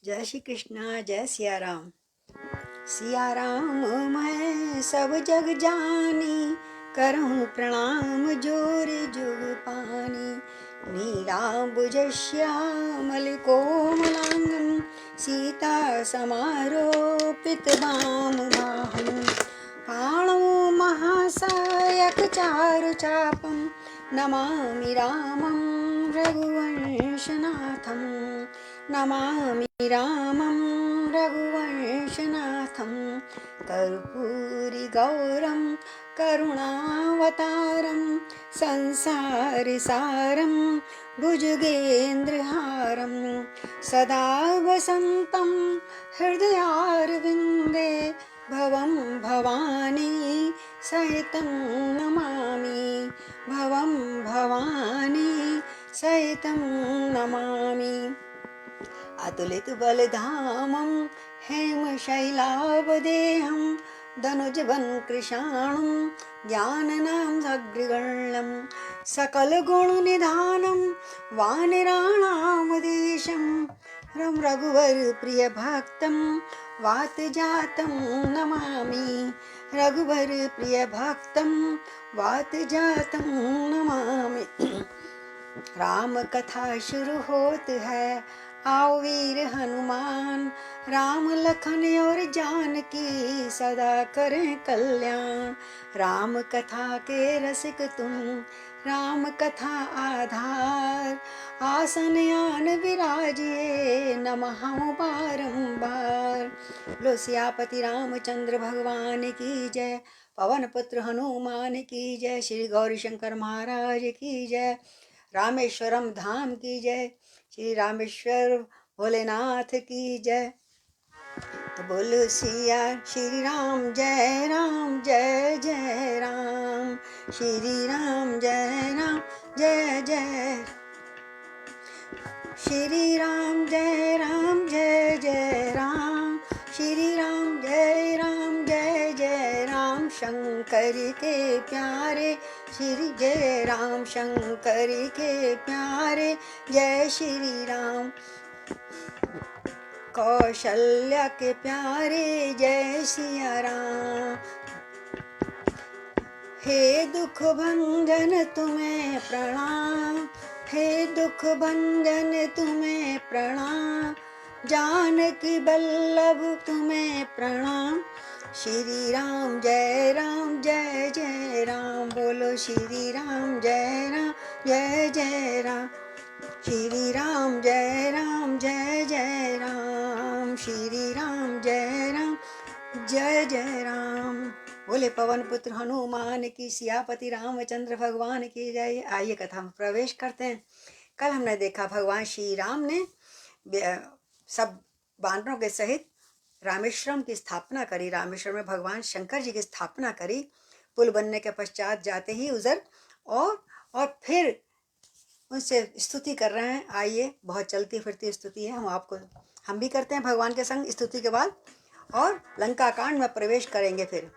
जय श्री कृष्णा, जय सिया राम। सिया राम मैं सब जग जानी, करहूँ प्रणाम जोर जुग पानी। नीलाम्बुज श्यामल कोमलांगं, सीता समारोपित वाम बाहुं। पाणौ महासायक चारु चापं, नमामि रामं रघुवंशनाथं। नमामि रामं रघुवंशनाथं। कर्पूरी गौरं करुणावतारं, संसारसारं भुजगेन्द्रहारं। सदा वसन्तं हृदयारविन्दे, भवं भवानी सहितं नमामि। भवं भवानी सहितं नमामि। अतुलित बलधामं हेमशैलावदेहं, दनुजवन कृशाणं ज्ञाननां अग्रगण्यं। सकलगुणनिधानं वानराणामधीशं, रघुवर प्रियभक्तं वातजातं नमामि। रघुवर प्रियभक्तं वातजातं नमामि। राम कथा शुरू होत है, आओ वीर हनुमान। राम लखन और जानकी सदा करें कल्याण। राम कथा के रसिक तुम, राम कथा आधार। आसन आन विराजिए, नमः बारंबार। लो सियापति रामचंद्र भगवान की जय। पवन पुत्र हनुमान की जय। श्री गौरी शंकर महाराज की जय। रामेश्वरम धाम की जय। श्री रामेश्वर भोलेनाथ की जय। तो बोलो सिया श्री राम जय जय राम। श्री राम जय जय। श्री राम जय जय राम। श्री राम जय राम। शंकर के प्यारे श्री जय राम। शंकर के प्यारे जय श्री राम। कौशल्या के प्यारे जय सिया राम। हे दुख भंजन तुम्हें प्रणाम। हे दुख भंजन तुम्हें प्रणाम। जानकी बल्लभ तुम्हें प्रणाम। श्री राम जय जय राम। बोलो श्री राम जय जय राम। श्री राम जय जय राम। श्री राम जय जय राम। बोले पवन पुत्र हनुमान की, सियापति रामचंद्र भगवान की जय। आइए कथा में प्रवेश करते हैं। कल हमने देखा भगवान श्री राम ने सब बानरों के सहित रामेश्वरम की स्थापना करी। रामेश्वरम में भगवान शंकर जी की स्थापना करी। पुल बनने के पश्चात जाते ही उधर और फिर उनसे स्तुति कर रहे हैं। आइए, बहुत चलती फिरती स्तुति है, हम भी करते हैं भगवान के संग स्तुति के बाद, और लंका कांड में प्रवेश करेंगे। फिर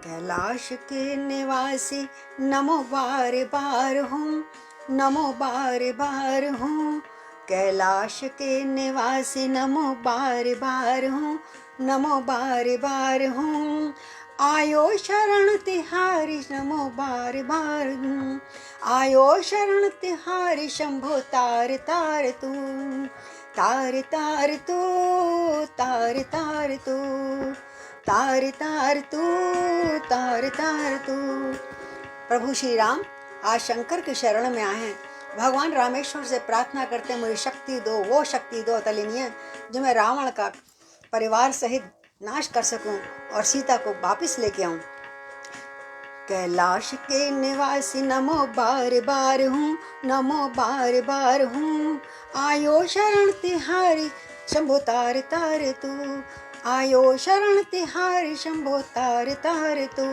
कैलाश के निवासी नमो बार बार हूँ। नमो बार बार हूँ। कैलाश के निवासी नमो बार बार हूँ। नमो बार बार हूँ। आयो शरण तिहारी नमो बार बार हूँ। आयो शरण तिहारी शंभो तार तार तू। तार तार तू। तार तार तू। तार तार तू। तार तार तू। प्रभु श्री राम आज शंकर की शरण में आए हैं। भगवान रामेश्वर से प्रार्थना करते हैं, मुझे शक्ति दो, वो शक्ति दो तलिनीय, जो मैं रावण का परिवार सहित नाश कर सकूं और सीता को वापस लेके आऊं। कैलाश के निवासी नमो बार बार हूँ। नमो बार बार हूँ। आयो शरण तिहारी शंभो तार तार तू। आयो शरण तिहारी शंभो तार तार तू।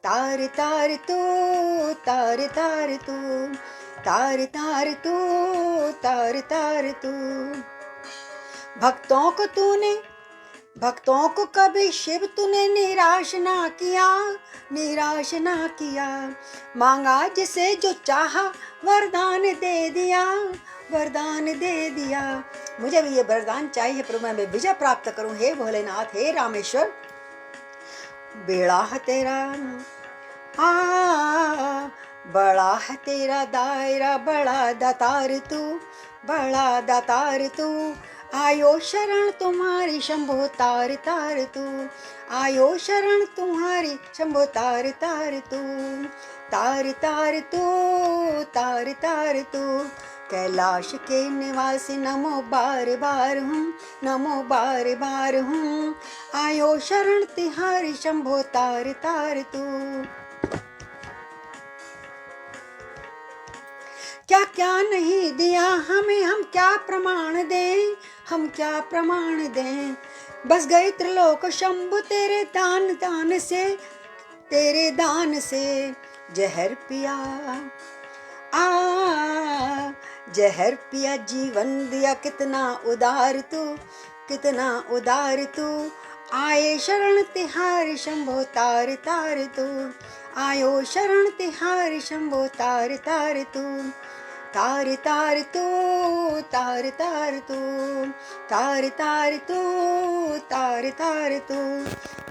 तार तार तू। तार तार तू। तार तार तू। तार तार तू। भक्तों को कभी शिव तूने निराश ना किया। निराश ना किया। मांगा जिसे जो चाहा वरदान दे दिया। वरदान दे दिया। मुझे भी ये वरदान चाहिए प्रभु, मैं विजय प्राप्त करूं। हे भोलेनाथ, हे रामेश्वर, बेड़ा है तेरा बड़ा है तेरा दायरा, बड़ा दातार तू, बड़ा दातार तू। आयो शरण तुम्हारी शंभो तार तार तू, आयो शरण तुम्हारी शंभो तार तार तू, तार तार तू, तार तार तू। कैलाश के निवासी नमो बार बार हूँ, नमो बार बार हूँ। आयो शरण तिहारी शंभो तार तार तू। क्या क्या नहीं दिया हमें, हम क्या प्रमाण दें, हम क्या प्रमाण दें। बस गए त्रिलोक शंभु तेरे दान दान से, तेरे दान से। जहर पिया जहर पिया जीवन दिया, कितना उदार तू, कितना उदार तू। आए शरण तिहारी शंभो तार तार तू, आयो शरण तिहारी शंभो तार तार तू, तार तार तू, तार तार तू, तार तार तू, तार तार तू।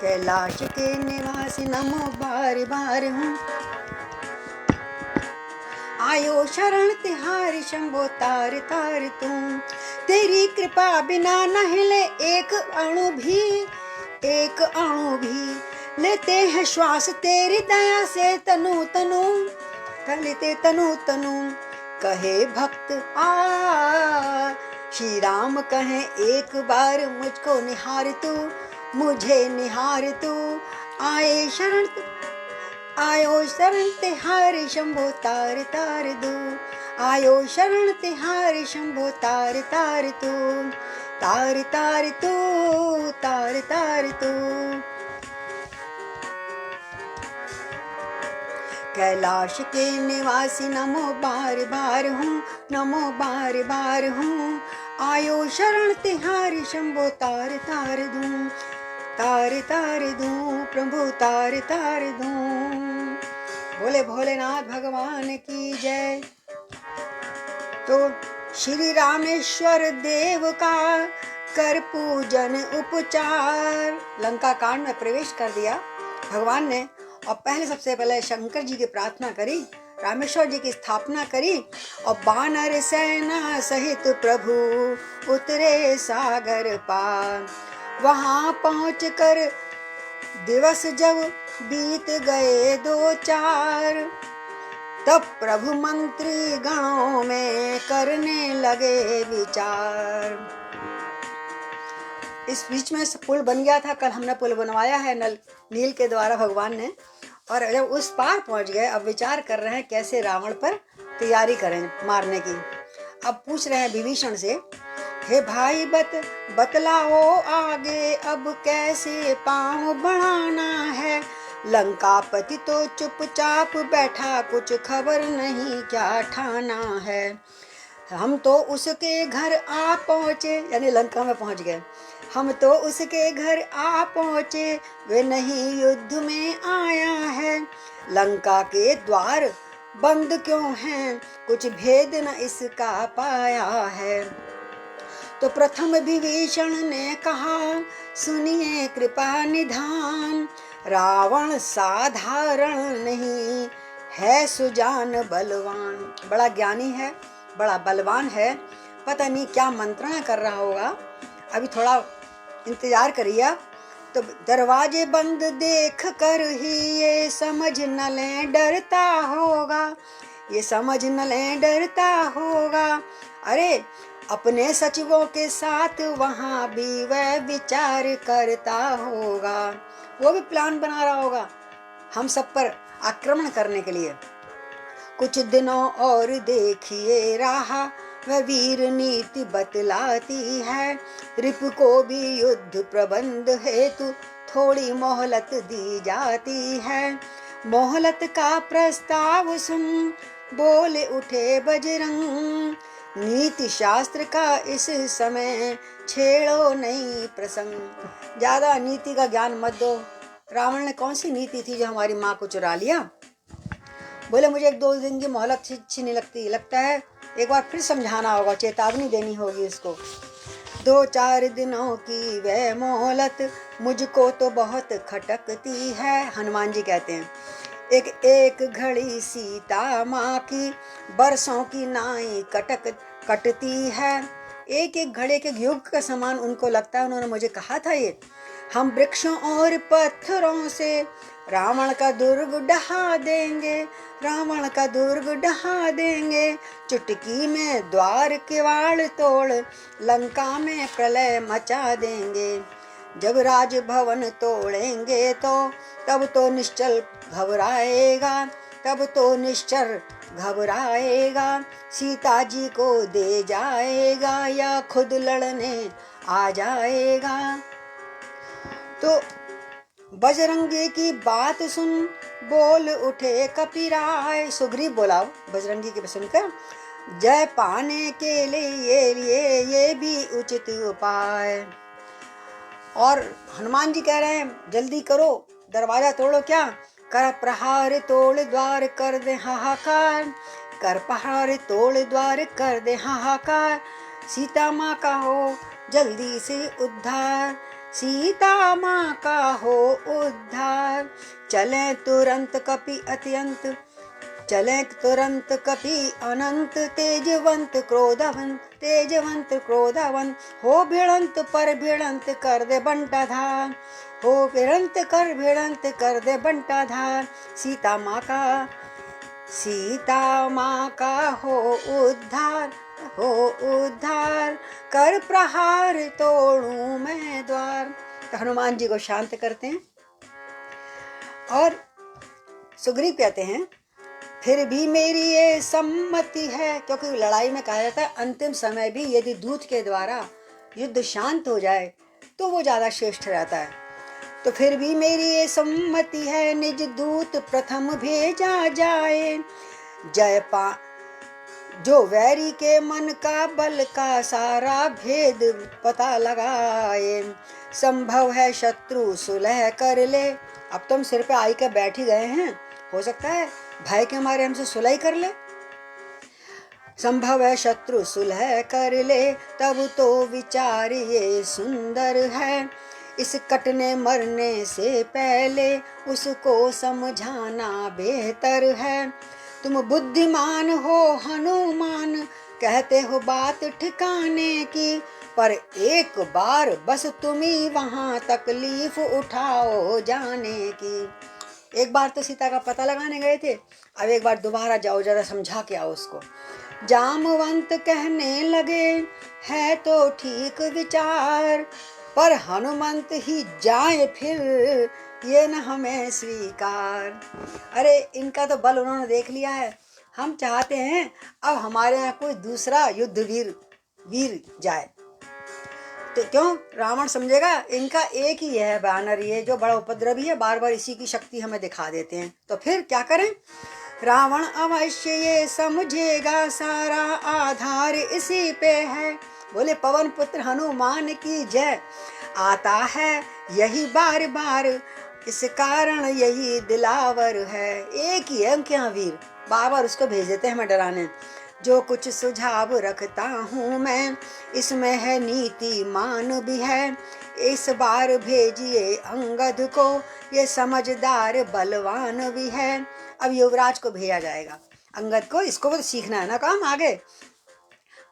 कैलाश के निवासी नमो बार बार हूँ, आयो शरण तिहारी शंभो तार तार तू। तेरी कृपा बिना न हिले एक अणु भी, एक अणु भी। लेते हैं श्वास तेरी दया से तनु तनु, लेते तनु तनु। कहे भक्त श्री राम कहे एक बार, मुझको निहार तू, मुझे निहार तू। आए शरण आयो शरण तिहारी शंभो तार तार दू, आयो शरण तिहारी शंभो तार तार तू, तार तार तू, तार तार तू। कैलाश के निवासी नमो बार बार हूँ, नमो बार बार हूँ। आयो शरण तिहारी शंभो तार तार दूँ, तार तार दूँ प्रभु, तार तार दूँ। बोले भोलेनाथ भगवान की जय। तो श्री रामेश्वर देव का कर पूजन उपचार। लंका कांड में प्रवेश कर दिया भगवान ने, और पहले सबसे पहले शंकर जी की प्रार्थना करी, रामेश्वर जी की स्थापना करी, और वानर सेना सहित प्रभु उतरे सागर पार। वहां पहुँच कर दिवस जब बीत गए दो चार, तब प्रभु मंत्री गणों में करने लगे विचार। इस बीच में पुल बन गया था, कल हमने पुल बनवाया है नील के द्वारा भगवान ने, और जब उस पार पहुंच गए अब विचार कर रहे हैं कैसे रावण पर तैयारी करें मारने की। अब पूछ रहे हैं विभीषण से, हे भाई बतलाओ आगे अब कैसे पांव बढ़ाना है। लंकापति तो चुपचाप बैठा, कुछ खबर नहीं क्या ठाना है। हम तो उसके घर आ पहुँचे, यानी लंका में पहुँच गए। हम तो उसके घर आ पहुँचे, वे नहीं युद्ध में आया है। लंका के द्वार बंद क्यों हैं, कुछ भेद न इसका पाया है। तो प्रथम विभीषण ने कहा, सुनिए कृपा निधान। रावण साधारण नहीं है, सुजान बलवान। बड़ा ज्ञानी है, बड़ा बलवान है, पता नहीं क्या मंत्रणा कर रहा होगा। अभी थोड़ा इंतजार करिए। तो दरवाजे बंद देख कर ही ये समझ न लें डरता होगा, ये समझ न लें डरता होगा। अरे अपने सचिवों के साथ वहाँ भी वह विचार करता होगा, वो भी प्लान बना रहा होगा हम सब पर आक्रमण करने के लिए। कुछ दिनों और देखिए राह, वह वीर नीति बतलाती है। रिपु को भी युद्ध प्रबंध हेतु थोड़ी मोहलत दी जाती है। मोहलत का प्रस्ताव सुन बोले उठे बजरंग, नीति शास्त्र का इस समय छेड़ो नहीं प्रसंग। ज्यादा नीति का ज्ञान मत दो। रावण ने कौन सी नीति थी जो हमारी माँ को चुरा लिया। बोले मुझे 1-2 दिन की मोहलत अच्छी नहीं लगती, लगता है एक बार फिर समझाना होगा, चेतावनी देनी होगी उसको। 2-4 दिनों की वह मोहलत मुझको तो बहुत खटकती है। हनुमान जी कहते हैं, एक एक घड़ी सीता माँ की बरसों की नाई कटती है। एक एक घड़ी के युग का समान उनको लगता है। उन्होंने मुझे कहा था ये, हम वृक्षों और पत्थरों से रावण का दुर्ग ढहा देंगे, रावण का दुर्ग ढहा देंगे। चुटकी में द्वार किवाड़ तोड़ लंका में प्रलय मचा देंगे। जब राजभवन तोड़ेंगे तो तब तो निश्चल घबराएगा, तब तो निश्चर घबराएगा। सीता जी को दे जाएगा या खुद लड़ने आ जाएगा। तो बजरंगी की बात सुन बोल उठे कपिराय। सुग्रीव बोला बजरंगी की सुनकर, जय पाने के लिए ये भी उचित उपाय। और हनुमान जी कह रहे हैं, जल्दी करो, दरवाजा तोड़ो। क्या? कर प्रहार तोड़ द्वार कर दे हाहाकार, कर प्रहार तोड़ द्वार कर दे हाहाकार। सीता माँ का हो जल्दी से उद्धार, सीता माँ का हो उद्धार। चले तुरंत कपि अत्यंत, चले तुरंत कपि अनंत। तेजवंत क्रोधवंत हो भिड़ंत पर भिड़ंत कर दे बंटाधार, हो भिड़ंत कर दे बंटाधार। सीता माँ का हो उद्धार, हो उद्धार। कर प्रहार तोड़ूं मैं द्वार। तो हनुमान जी को शांत करते हैं और सुग्रीव कहते हैं, फिर भी मेरी ये सम्मति है, क्योंकि लड़ाई में कहा जाता है अंतिम समय भी यदि दूत के द्वारा युद्ध शांत हो जाए तो वो ज्यादा श्रेष्ठ रहता है। तो फिर भी मेरी ये सम्मति है, निज दूत प्रथम भेजा जाए। जो वैरी के मन का बल का सारा भेद पता लगाए। संभव है शत्रु सुलह कर ले। अब तुम सिर पे आई के बैठ ही गए हैं, हो सकता है भय के मारे हमसे सुलह कर ले। संभव है शत्रु सुलह कर ले, तब तो विचार ये सुंदर है। इस कटने मरने से पहले उसको समझाना बेहतर है। तुम बुद्धिमान हो हनुमान, कहते हो बात ठिकाने की, पर एक बार बस तुम ही वहां तकलीफ उठाओ जाने की। एक बार तो सीता का पता लगाने गए थे, अब एक बार दोबारा जाओ, जरा समझा के आओ उसको। जामवंत कहने लगे है तो ठीक विचार, पर हनुमंत ही जाए फिर ये न हमें स्वीकार। अरे इनका तो बल उन्होंने देख लिया है, हम चाहते हैं अब हमारे यहाँ कोई दूसरा युद्ध वीर जाए। तो क्यों? रावण समझेगा इनका एक ही है बानर, ये जो बड़ा उपद्रवी है, बार बार इसी की शक्ति हमें दिखा देते हैं। तो फिर क्या करें? रावण अवश्य ये समझेगा सारा आधार इसी पे है। बोले पवन पुत्र हनुमान की जय, आता है यही बार बार, इस कारण यही दिलावर है। एक ही है उनके यहाँ वीर, बार बार उसको भेज देते हैं हमें डराने। जो कुछ सुझाव रखता हूँ मैं, इसमें है नीति मान भी है। इस बार भेजिए अंगद को, ये समझदार बलवान भी है। अब युवराज को भेजा जाएगा, अंगद को, इसको तो सीखना है ना काम आगे।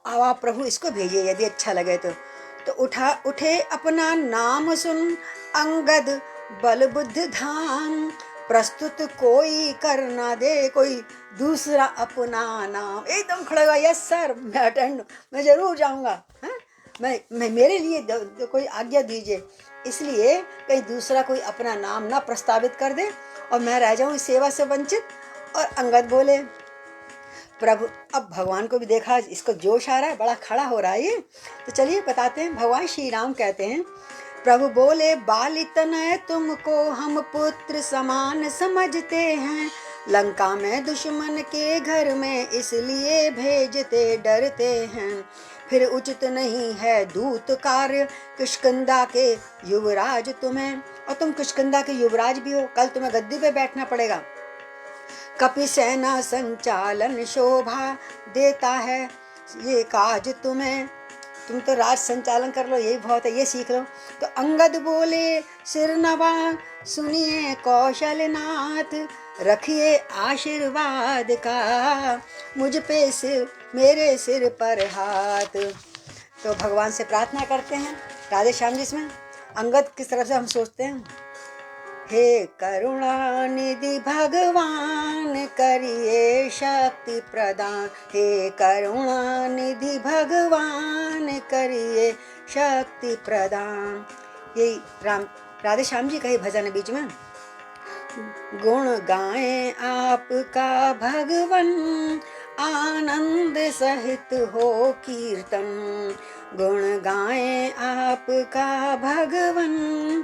अब आप प्रभु इसको भेजिए यदि अच्छा लगे तो उठे अपना नाम सुन अंगद बल बुद्धि धाम। प्रस्तुत कोई कर ना दे कोई दूसरा अपना नाम। एकदम खड़ा हुआ, यस सर मैं अटेंड, मैं जरूर जाऊंगा, मैं मेरे लिए कोई आज्ञा दीजिए। इसलिए कहीं दूसरा कोई अपना नाम ना प्रस्तावित कर दे और मैं रह जाऊं इस सेवा से वंचित। और अंगद बोले प्रभु, अब भगवान को भी देखा, इसको जोश आ रहा है, बड़ा खड़ा हो रहा है ये। तो चलिए बताते हैं। भगवान श्री राम कहते हैं, प्रभु बोले बाली तनय तुमको हम पुत्र समान समझते हैं। लंका में दुश्मन के घर में इसलिए भेजते डरते हैं। फिर उचित नहीं है दूत कार्य किष्किंधा के युवराज तुम्हें, और तुम किष्किंधा के युवराज भी हो, कल तुम्हें गद्दी पे बैठना पड़ेगा। कपि सेना संचालन शोभा देता है ये काज तुम्हें, तुम तो राज संचालन कर लो, यही बहुत है, ये सीख लो। तो अंगद बोले सिर नवा सुनिए कौशलनाथ, रखिए आशीर्वाद का मुझ पे सिर, मेरे सिर पर हाथ। तो भगवान से प्रार्थना करते हैं राधे श्याम जी। इसमें अंगद किस तरफ से हम सोचते हैं, हे करुणा निधि भगवान करिए शक्ति प्रदान, हे करुणा निधि भगवान करिए शक्ति प्रदान। यही राधे श्याम जी का ही भजन है बीच में। गुण गाएं आपका भगवन आनंद सहित हो कीर्तन, गुण गाएं आपका भगवन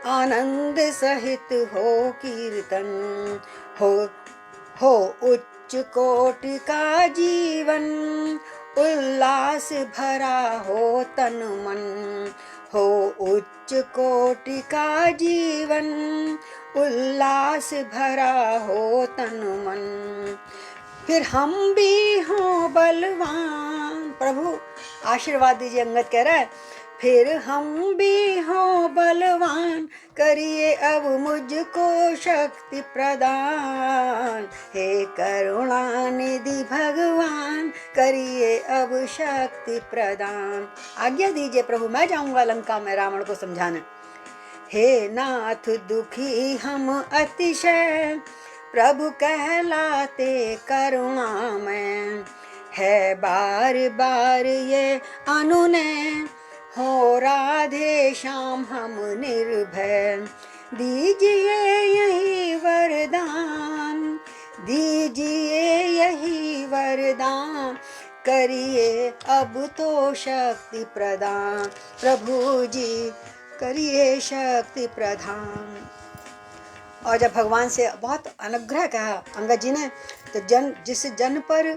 आनंद सहित हो कीर्तन। हो उच्च कोटि का जीवन उल्लास भरा हो तन मन, हो उच्च कोटि का जीवन उल्लास भरा हो तन मन। फिर हम भी हों बलवान, प्रभु आशीर्वाद दीजिए। अंगद कह रहा है फिर हम भी हों बलवान करिए अब मुझको शक्ति प्रदान, हे करुणा निधि भगवान करिए अब शक्ति प्रदान। आज्ञा दीजिए प्रभु, मैं जाऊंगा लंका में रावण को समझाने। हे नाथ दुखी हम अतिशय प्रभु कहलाते करुणा में, है बार बार ये अनुनय हो राधे श्याम हम निर्भय, दीजिए यही वरदान, दीजिए यही वरदान करिए अब तो शक्ति प्रदान, प्रभु जी करिए शक्ति प्रदान। और जब भगवान से बहुत अनुग्रह कहा अंगद जी ने, तो जिस जन पर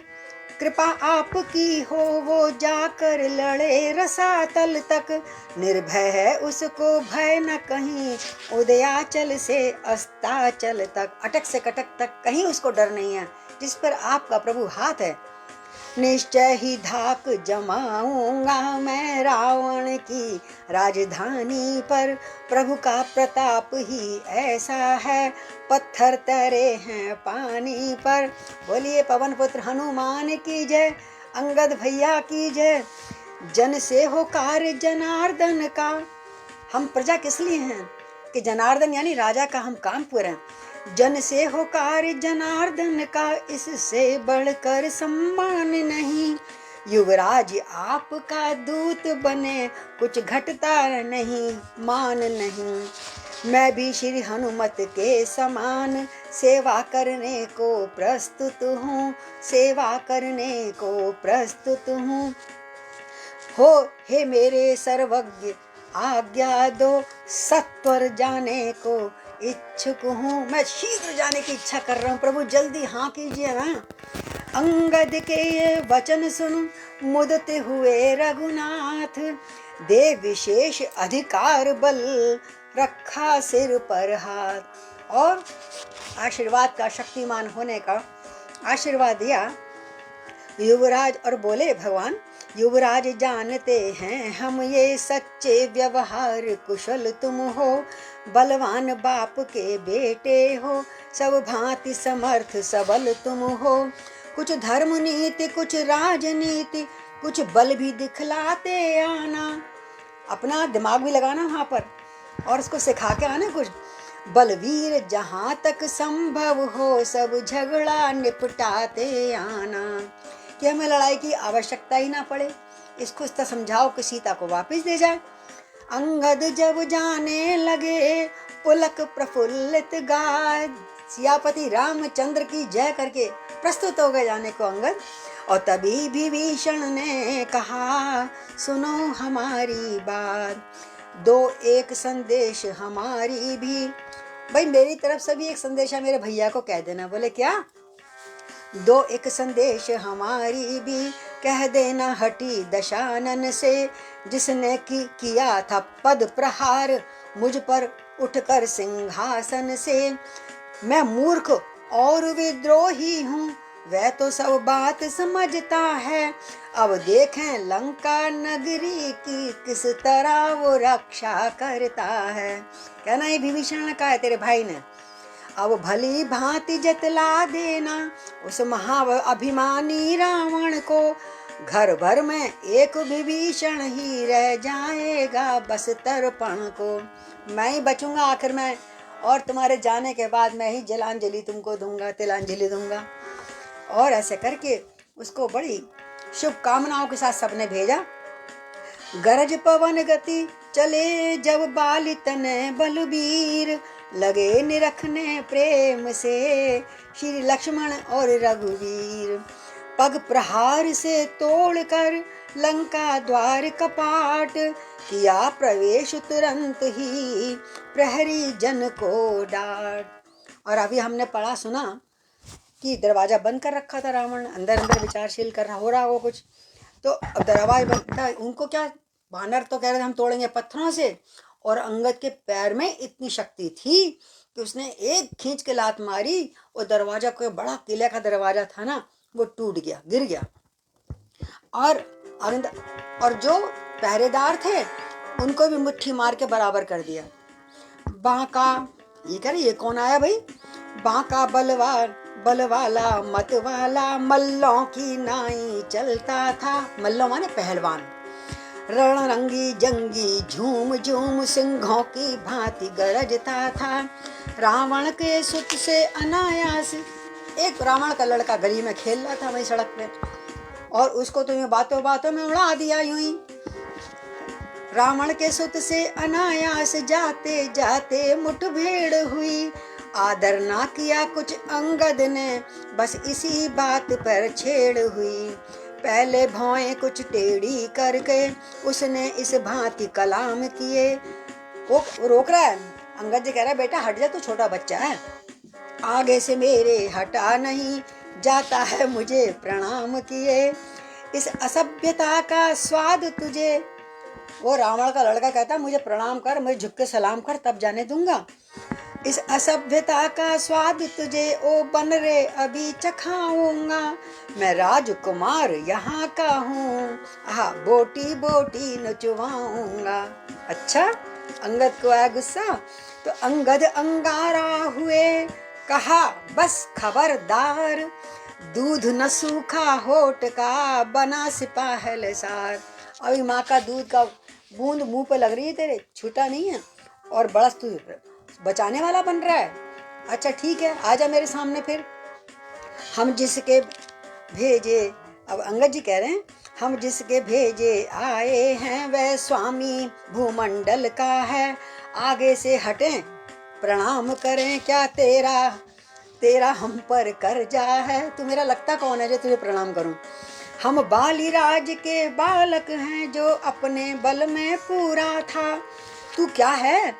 कृपा आपकी हो वो जाकर लड़े रसातल तक, निर्भय है उसको भय न कहीं उदयाचल से अस्ताचल तक, अटक से कटक तक कहीं उसको डर नहीं है, जिस पर आपका प्रभु हाथ है। निश्चय ही धाक जमाऊंगा मैं रावण की राजधानी पर, प्रभु का प्रताप ही ऐसा है पत्थर तैरे हैं पानी पर। बोलिए पवन पुत्र हनुमान की जय, अंगद भैया की जय। जन से हो कार्य जनार्दन का, हम प्रजा किस लिए हैं कि जनार्दन यानी राजा का हम काम पूरे। जन से हो कार्य जनार्दन का, इससे बढ़कर सम्मान नहीं, युवराज आपका दूत बने कुछ घटता नहीं मान नहीं। मैं भी श्री हनुमत के समान सेवा करने को प्रस्तुत हूँ, सेवा करने को प्रस्तुत हूँ। हो हे मेरे सर्वज्ञ आज्ञा दो, सत्वर जाने को इच्छुक हूँ, मैं शीघ्र जाने की इच्छा कर रहा हूँ, प्रभु जल्दी हाँ कीजिए ना। अंगद के ये वचन सुन मुदते हुए रघुनाथ, दे विशेष अधिकार बल रखा सिर पर हाथ। और आशीर्वाद का, शक्तिमान होने का आशीर्वाद दिया युवराज, और बोले भगवान युवराज जानते हैं हम ये सच्चे व्यवहार कुशल तुम हो, बलवान बाप के बेटे हो, सब भांति समर्थ सबल तुम हो। कुछ धर्म नीति कुछ राजनीति कुछ बल भी दिखलाते आना, अपना दिमाग भी लगाना वहाँ पर और उसको सिखा के आना कुछ। बलवीर जहाँ तक संभव हो सब झगड़ा निपटाते आना, कि हमें लड़ाई की आवश्यकता ही ना पड़े, इसको इस तरह समझाओ कि सीता को वापस दे जाए। अंगद जब जाने लगे पुलक प्रफुल्लित गाय, सियापति रामचंद्र की जय करके प्रस्तुत हो गए जाने को अंगद। और तभी विभीषण ने कहा सुनो हमारी बात, दो एक संदेश हमारी भी। भाई मेरी तरफ से भी एक संदेशा मेरे भैया को कह देना। बोले क्या? दो एक संदेश हमारी भी कह देना हटी दशानन से, जिसने किया था पद प्रहार मुझ पर उठकर सिंहासन से। मैं मूर्ख और विद्रोही हूँ, वह तो सब बात समझता है। अब देखें लंका नगरी की किस तरह वो रक्षा करता है। कहना ये विभीषण ने कहा है तेरे भाई ने, अब भली भांति जतला देना उस महा अभिमानी रावण को। घर भर में एक विभीषण ही रह जाएगा बस तर्पण को। मैं ही बचूंगा आखिर में, और तुम्हारे जाने के बाद मैं ही जलांजलि तुमको दूंगा, तिलांजलि दूंगा। और ऐसे करके उसको बड़ी शुभकामनाओं के साथ सबने भेजा। गरज पवन गति चले जब बाली तने बलबीर, लगे निरखने प्रेम से श्री लक्ष्मण और रघुवीर। पग प्रहार से तोड़कर लंका द्वार कपाट, किया प्रवेश तुरंत ही प्रहरी जन को डांट। और अभी हमने पढ़ा सुना कि दरवाजा बंद कर रखा था रावण, अंदर अंदर विचारशील कर रहा हो रहा हो कुछ। तो अब दरवाजा बंद था, उनको क्या, वानर तो कह रहे थे हम तोड़ेंगे पत्थरों से, और अंगद के पैर में इतनी शक्ति थी कि उसने एक खींच के लात मारी, और दरवाजा, कोई बड़ा किले का दरवाजा था ना, वो टूट गया, गिर गया। और जो पहरेदार थे उनको भी मुट्ठी मार के बराबर कर दिया। बांका, ये कह रही ये कौन आया भाई, बांका बलवाला मत वाला मल्लों की नाई चलता था। मल्लों माने पहलवान। रणरंगी जंगी झूम झूम सिंहों की भांति गरजता था। रावण के सुत से अनायास, एक रावण का लड़का गली में खेल रहा था वही सड़क पे, और उसको तो यूं बातों बातों में उड़ा दिया यूं ही। रावण के सुत से अनायास जाते जाते मुठभेड़ हुई। आदर ना किया कुछ अंगद ने, बस इसी बात पर छेड़ हुई। पहले भौएं कुछ टेढ़ी करके उसने इस भांति कलाम किए। वो रोक रहा है, अंगद जी कह रहा है बेटा हट जा, तू छोटा बच्चा है, आगे से मेरे हटा नहीं जाता है मुझे प्रणाम किए। इस असभ्यता का स्वाद तुझे, वो रावण का लड़का कहता मुझे प्रणाम कर, मुझे झुक के सलाम कर, तब जाने दूंगा। इस असभ्यता का स्वाद तुझे ओ बन रे अभी चखाऊंगा। मैं राजकुमार यहाँ का हूँ, आहा बोटी बोटी नचवाऊंगा। अच्छा, अंगद को आया गुस्सा, तो अंगद अंगारा हुए, कहा बस खबरदार, दूध न सूखा होठ का बना सिपाहल सार। अभी माँ का दूध का बूंद मुंह पे लग रही है तेरे, छूटा नहीं है, और बड़स तू बचाने वाला बन रहा है। अच्छा ठीक है, आजा मेरे सामने फिर। हम जिसके भेजे, अब अंगद जी कह रहे हैं हम जिसके भेजे आए हैं वह स्वामी भूमंडल का है। आगे से हटें प्रणाम करें, क्या तेरा हम पर कर्जा है। तू मेरा लगता कौन है जो तुझे प्रणाम करूं। हम बाली राज के बालक हैं जो अपने बल में पूरा था। तू क्या है,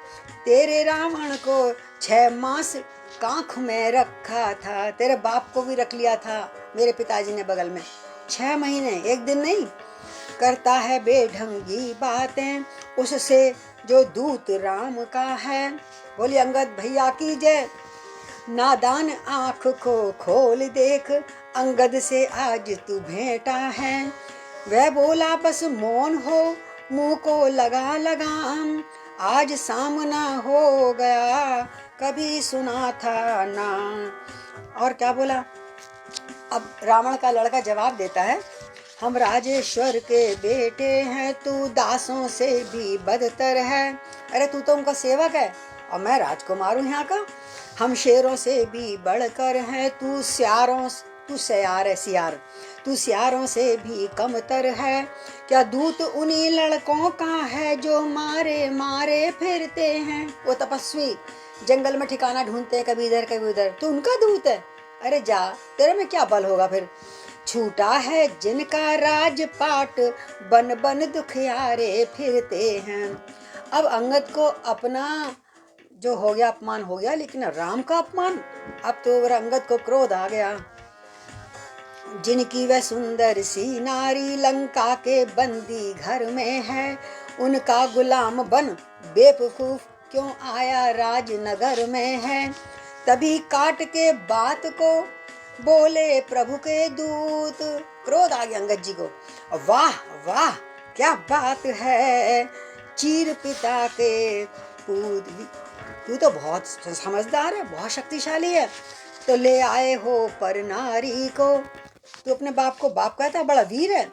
तेरे रावण को 6 मास कांख में रखा था, तेरे बाप को भी रख लिया था मेरे पिताजी ने बगल में, 6 महीने, एक दिन नहीं। करता है बेढंगी बातें उससे जो दूत राम का है। बोली अंगद भैया की जय। नादान आँख को खोल देख, अंगद से आज तू भेंटा है। वह बोला बस मौन हो, मुंह को लगा लगाम, आज सामना हो गया कभी सुना था ना। और क्या बोला, अब रावण का लड़का जवाब देता है, हम राजेश्वर के बेटे हैं, तू दासों से भी बदतर है। अरे तू तो उनका सेवक है और मैं राजकुमार हूँ यहाँ का। हम शेरों से भी बढ़कर हैं, तू सियारों से भी कमतर है। क्या दूत उन्हीं लड़कों का है जो मारे मारे फिरते हैं। वो तपस्वी जंगल में ठिकाना ढूंढते हैं, कभी इधर कभी उधर, तू उनका दूत है। अरे जा, तेरे में क्या बल होगा फिर। छूटा है जिनका राजपाट, बन बन दुखियारे फिरते हैं। अब अंगद को अपना जो हो गया अपमान हो गया, लेकिन राम का अपमान, अब तो अंगद को क्रोध आ गया। जिनकी वह सुंदर सी नारी लंका के बंदी घर में है, उनका गुलाम बन बेवकूफ क्यों आया राजनगर में है। तभी काट के बात को बोले प्रभु के दूत। क्रोध आ गया अंगद जी को। वाह वाह क्या बात है, चीर पिता के पूत, तू तो बहुत समझदार है, बहुत शक्तिशाली है, तो ले आए हो पर नारी को। तू अपने बाप को बाप कहता, बड़ा वीर है।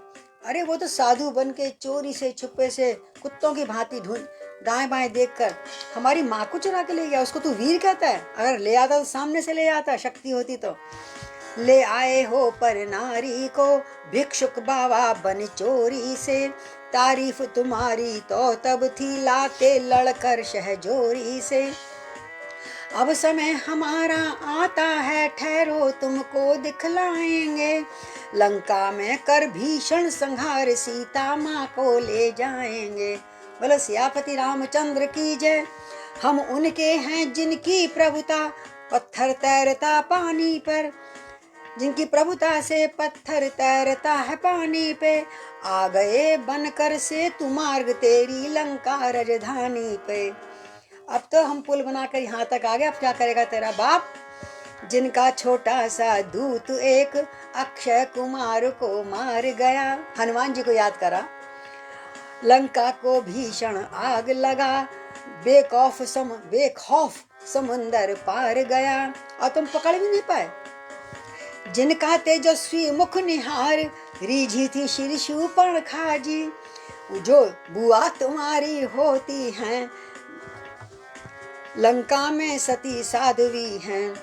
अरे वो तो साधु बन के चोरी से छुपे से कुत्तों की भांति ढूंढ दाएं बाएं देखकर हमारी माँ को चुरा के ले गया, उसको तू वीर कहता है? अगर ले आता तो सामने से ले आता, शक्ति होती तो। ले आए हो पर नारी को, भिक्षुक बाबा बन चोरी से, तारीफ तुम्हारी तो तब थी, लाते लड़कर शहजोरी से। अब समय हमारा आता है, ठहरो तुमको दिखलाएंगे, लंका में कर भीषण संहार, सीता माँ को ले जाएंगे। बोलो सियापति रामचंद्र की जय। हम उनके हैं जिनकी प्रभुता, पत्थर तैरता पानी पर, जिनकी प्रभुता से पत्थर तैरता है पानी पे। आ गए बनकर से तु मार्ग, तेरी लंका राजधानी पे। अब तो हम पुल बनाकर यहाँ तक आ गए, अब क्या करेगा तेरा बाप? जिनका छोटा सा दूत एक, अक्षय कुमार को मार गया। हनुमान जी को याद करा। लंका को भीषण आग लगा, बेखौफ समुंदर पार गया, और तुम पकड़ भी नहीं पाए। जिनका तेजस्वी मुख निहार, रीझी थी शिर शूर्पणखा जी। जो बुआ तुम्हारी होती हैं, लंका में सती साध्वी हैं।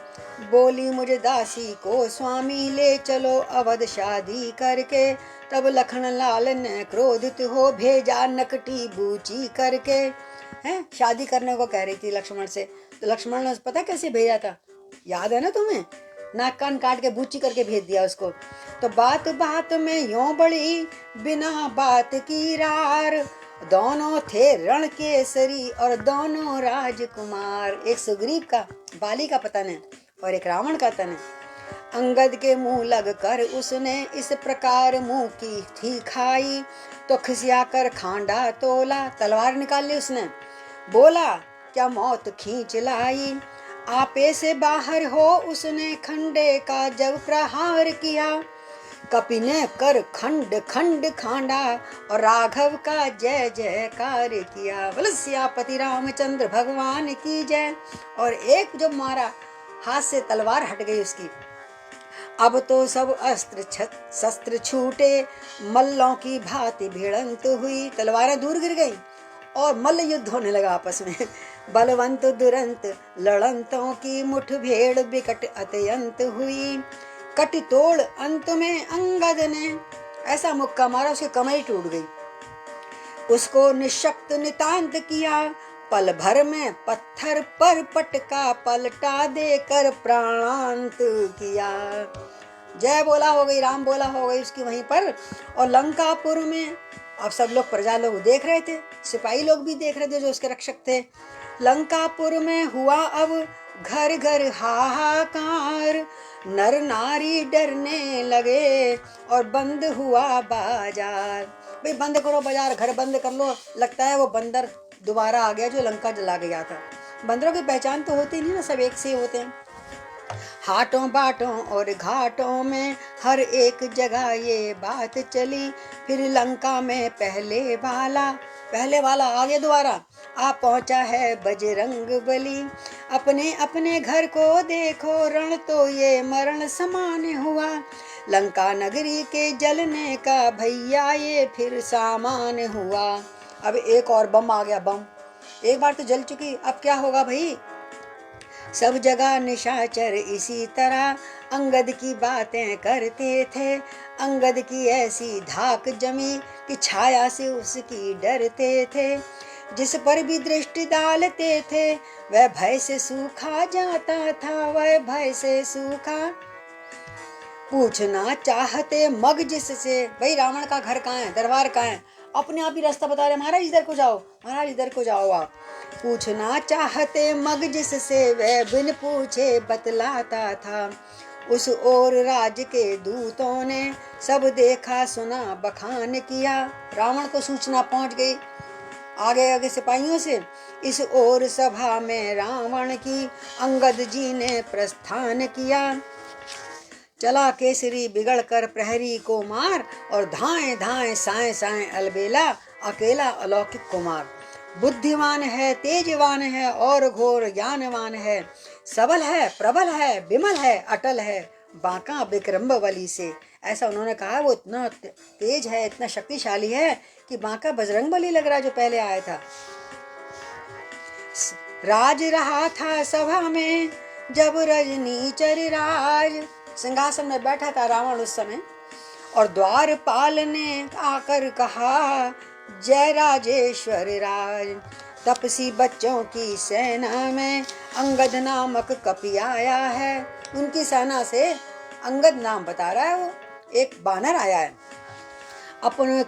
बोली मुझे दासी को स्वामी, ले चलो अवध शादी करके। तब लखन लाल ने क्रोधित हो, भेजा नकटी बूची करके। हैं, शादी करने को कह रही थी लक्ष्मण से, तो लक्ष्मण ने पता कैसे भेजा था? याद है ना तुम्हें? नाक कान काट के बूची करके भेज दिया उसको। तो बात बात में यूं बड़ी, बिना बात की रार, दोनों थे रण केसरी और दोनों राजकुमार। एक सुग्रीव का, बाली का पतन है, और एक रावण का तन है। अंगद के मुंह लग कर उसने इस प्रकार मुंह की थी खाई, तो खिसिया कर खांडा तोला, तलवार निकाल ली उसने। बोला क्या मौत खींच लाई, आपे से बाहर हो उसने खंडे का जब प्रहार किया। कपि ने कर खंड खंड खांडा, और राघव का जय जयकार किया। बोले सियापति रामचंद्र भगवान की जय। और एक जो मारा, हाथ से तलवार हट गई उसकी। अब तो सब अस्त्र शस्त्र छूटे, मल्लों की भांति भिड़ंत हुई। तलवारें दूर गिर गई और मल्ल युद्ध होने लगा आपस में। बलवंत दुरंत लड़ंतों की मुठभेड़ बिकट अत्यंत हुई। कटी तोड़ अंत में अंगद ने, ऐसा मुक्का मारा उसकी कमर टूट गई। उसको निशक्त नितांत किया, पल भर में पत्थर पर पटका, पलटा देकर प्राणांत किया। जय बोला हो गई, राम बोला हो गई उसकी वहीं पर। और लंकापुर में अब सब लोग, प्रजा लोग देख रहे थे, सिपाही लोग भी देख रहे थे जो उसके रक्षक थे। लंकापुर में हुआ अब घर घर हाहाकार, नर नारी डरने लगे और बंद हुआ बाजार। भाई बंद करो बाजार, घर बंद कर लो। लगता है वो बंदर दोबारा आ गया जो लंका जला गया था। बंदरों की पहचान तो होती नहीं ना, सब एक से होते हैं। हाटों बाटों और घाटों में हर एक जगह ये बात चली। फिर लंका में पहले वाला आगे द्वारा आ पहुंचा है बजरंग बली। अपने अपने घर को देखो, रण तो ये मरण समान हुआ। लंका नगरी के जलने का भैया ये फिर सामान हुआ। अब एक और बम आ गया। बम एक बार तो जल चुकी, अब क्या होगा भाई? सब जगह निशाचर इसी तरह अंगद की बातें करते थे। अंगद की ऐसी धाक जमी कि छाया से उसकी डरते थे। जिस पर भी दृष्टि डालते थे वह भय से सूखा जाता था, वह भय से सूखा। पूछना चाहते मग जिससे, भाई रावण का घर कहाँ है, दरबार कहाँ है, अपने आप ही रास्ता बता रहे, महाराज इधर को जाओ, महाराज इधर को जाओ आप। पूछना चाहते मग जिससे वह बिन पूछे बतलाता था। उस ओर राज के दूतों ने सब देखा सुना बखान किया। रावण को सूचना पहुंच गई, आगे आगे सिपाहियों से। इस ओर सभा में रावण की अंगद जी ने प्रस्थान किया। चला केसरी बिगड़ कर प्रहरी को मार, और धाए धाए साए साए अलबेला, अकेला अलौकिक कुमार। बुद्धिमान है, तेजवान है और घोर ज्ञानवान है, सबल है, प्रबल है, विमल है, अटल है, बांका विक्रम बली से। ऐसा उन्होंने कहा। वो इतना तेज है, इतना शक्तिशाली है कि बांका बजरंग बली लग रहा है जो पहले आया था। राज रहा था सभा में जब रजनी चर राज, सिंहासन में बैठा था रावण उस समय, और द्वारपाल ने आकर कहा जय राजेश्वर राज। तपसी बच्चों की सेना में अंगद नामक कपि आया है। उनकी सेना से अंगद नाम बता रहा है, वो एक बानर आया है। अपने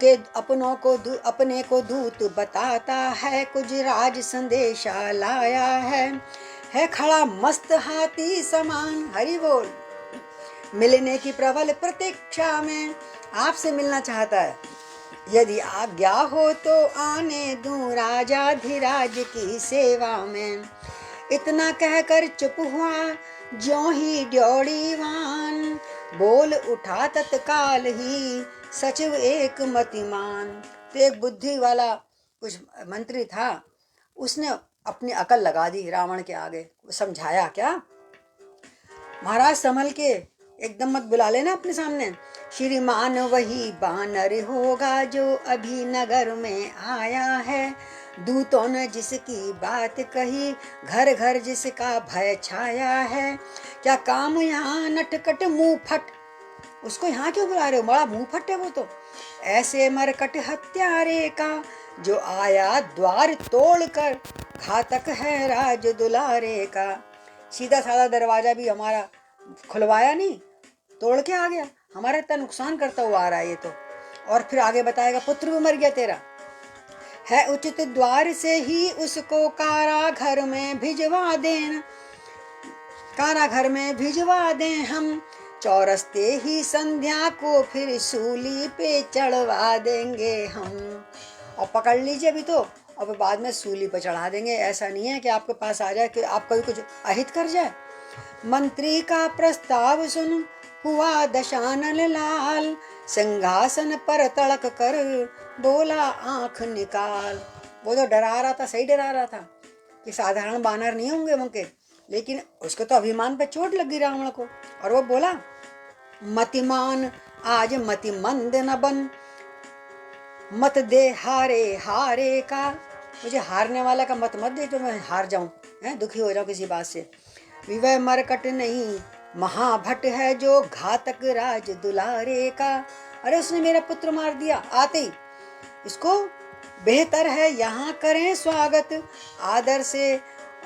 को दूत बताता है, कुछ राज संदेशा लाया है खड़ा मस्त हाथी समान। हरि बोल। मिलने की प्रबल प्रतीक्षा में आपसे मिलना चाहता है, यदि आज्ञा हो तो आने दूं राजाधिराज की सेवा में। इतना कहकर चुप हुआ ज्यों ही ड्योढ़ीवान, बोल उठा तत्काल ही सचिव एक मतिमान। तो एक बुद्धि वाला कुछ मंत्री था, उसने अपनी अकल लगा दी रावण के आगे। समझाया क्या, महाराज संभल के, एकदम मत बुला लेना अपने सामने। श्रीमान वही बानर होगा जो अभी नगर में आया है। दूतों ने जिसकी बात कही, घर घर जिसका भय छाया है। क्या काम यहाँ नटकट मुंह फट, उसको यहाँ क्यों बुला रहे हो, बड़ा मुंह फट है वो तो। ऐसे मरकट हत्यारे का जो आया द्वार तोड़ कर, घातक है राज दुलारे का। सीधा साधा दरवाजा भी हमारा खुलवाया नहीं, तोड़ के आ गया। हमारा इतना नुकसान करता हुआ आ रहा है ये तो। और फिर आगे बताएगा पुत्र भी मर गया तेरा। है उचित द्वार से ही उसको काराघर में भिजवा देना, काराघर में भिजवा दें हम। चौरस्ते ही संध्या को फिर सूली पे चढ़वा देंगे हम। और पकड़ लीजिए अभी तो, और बाद में सूली पे चढ़ा देंगे। ऐसा नहीं है कि आपके पास आ जाए कि आपका भी कुछ अहित कर जाए। मंत्री का प्रस्ताव सुन हुआ दशानन लाल, सिंहासन पर तड़क कर बोला आंख निकाल। वो तो डरा रहा था, सही डरा रहा था कि साधारण बानर नहीं होंगे उनके, लेकिन उसके तो अभिमान पे चोट लगी रावण को। और वो बोला मतिमान आज मतिमंद न बन, मत दे हारे हारे का। मुझे हारने वाला का मत मत दे जो मैं हार जाऊं, दुखी हो जाऊं किसी बात से। विवय मरकट नहीं महाभट है जो घातक राज दुलारे का। अरे उसने मेरा पुत्र मार दिया आते ही, इसको बेहतर है यहाँ करें स्वागत आदर से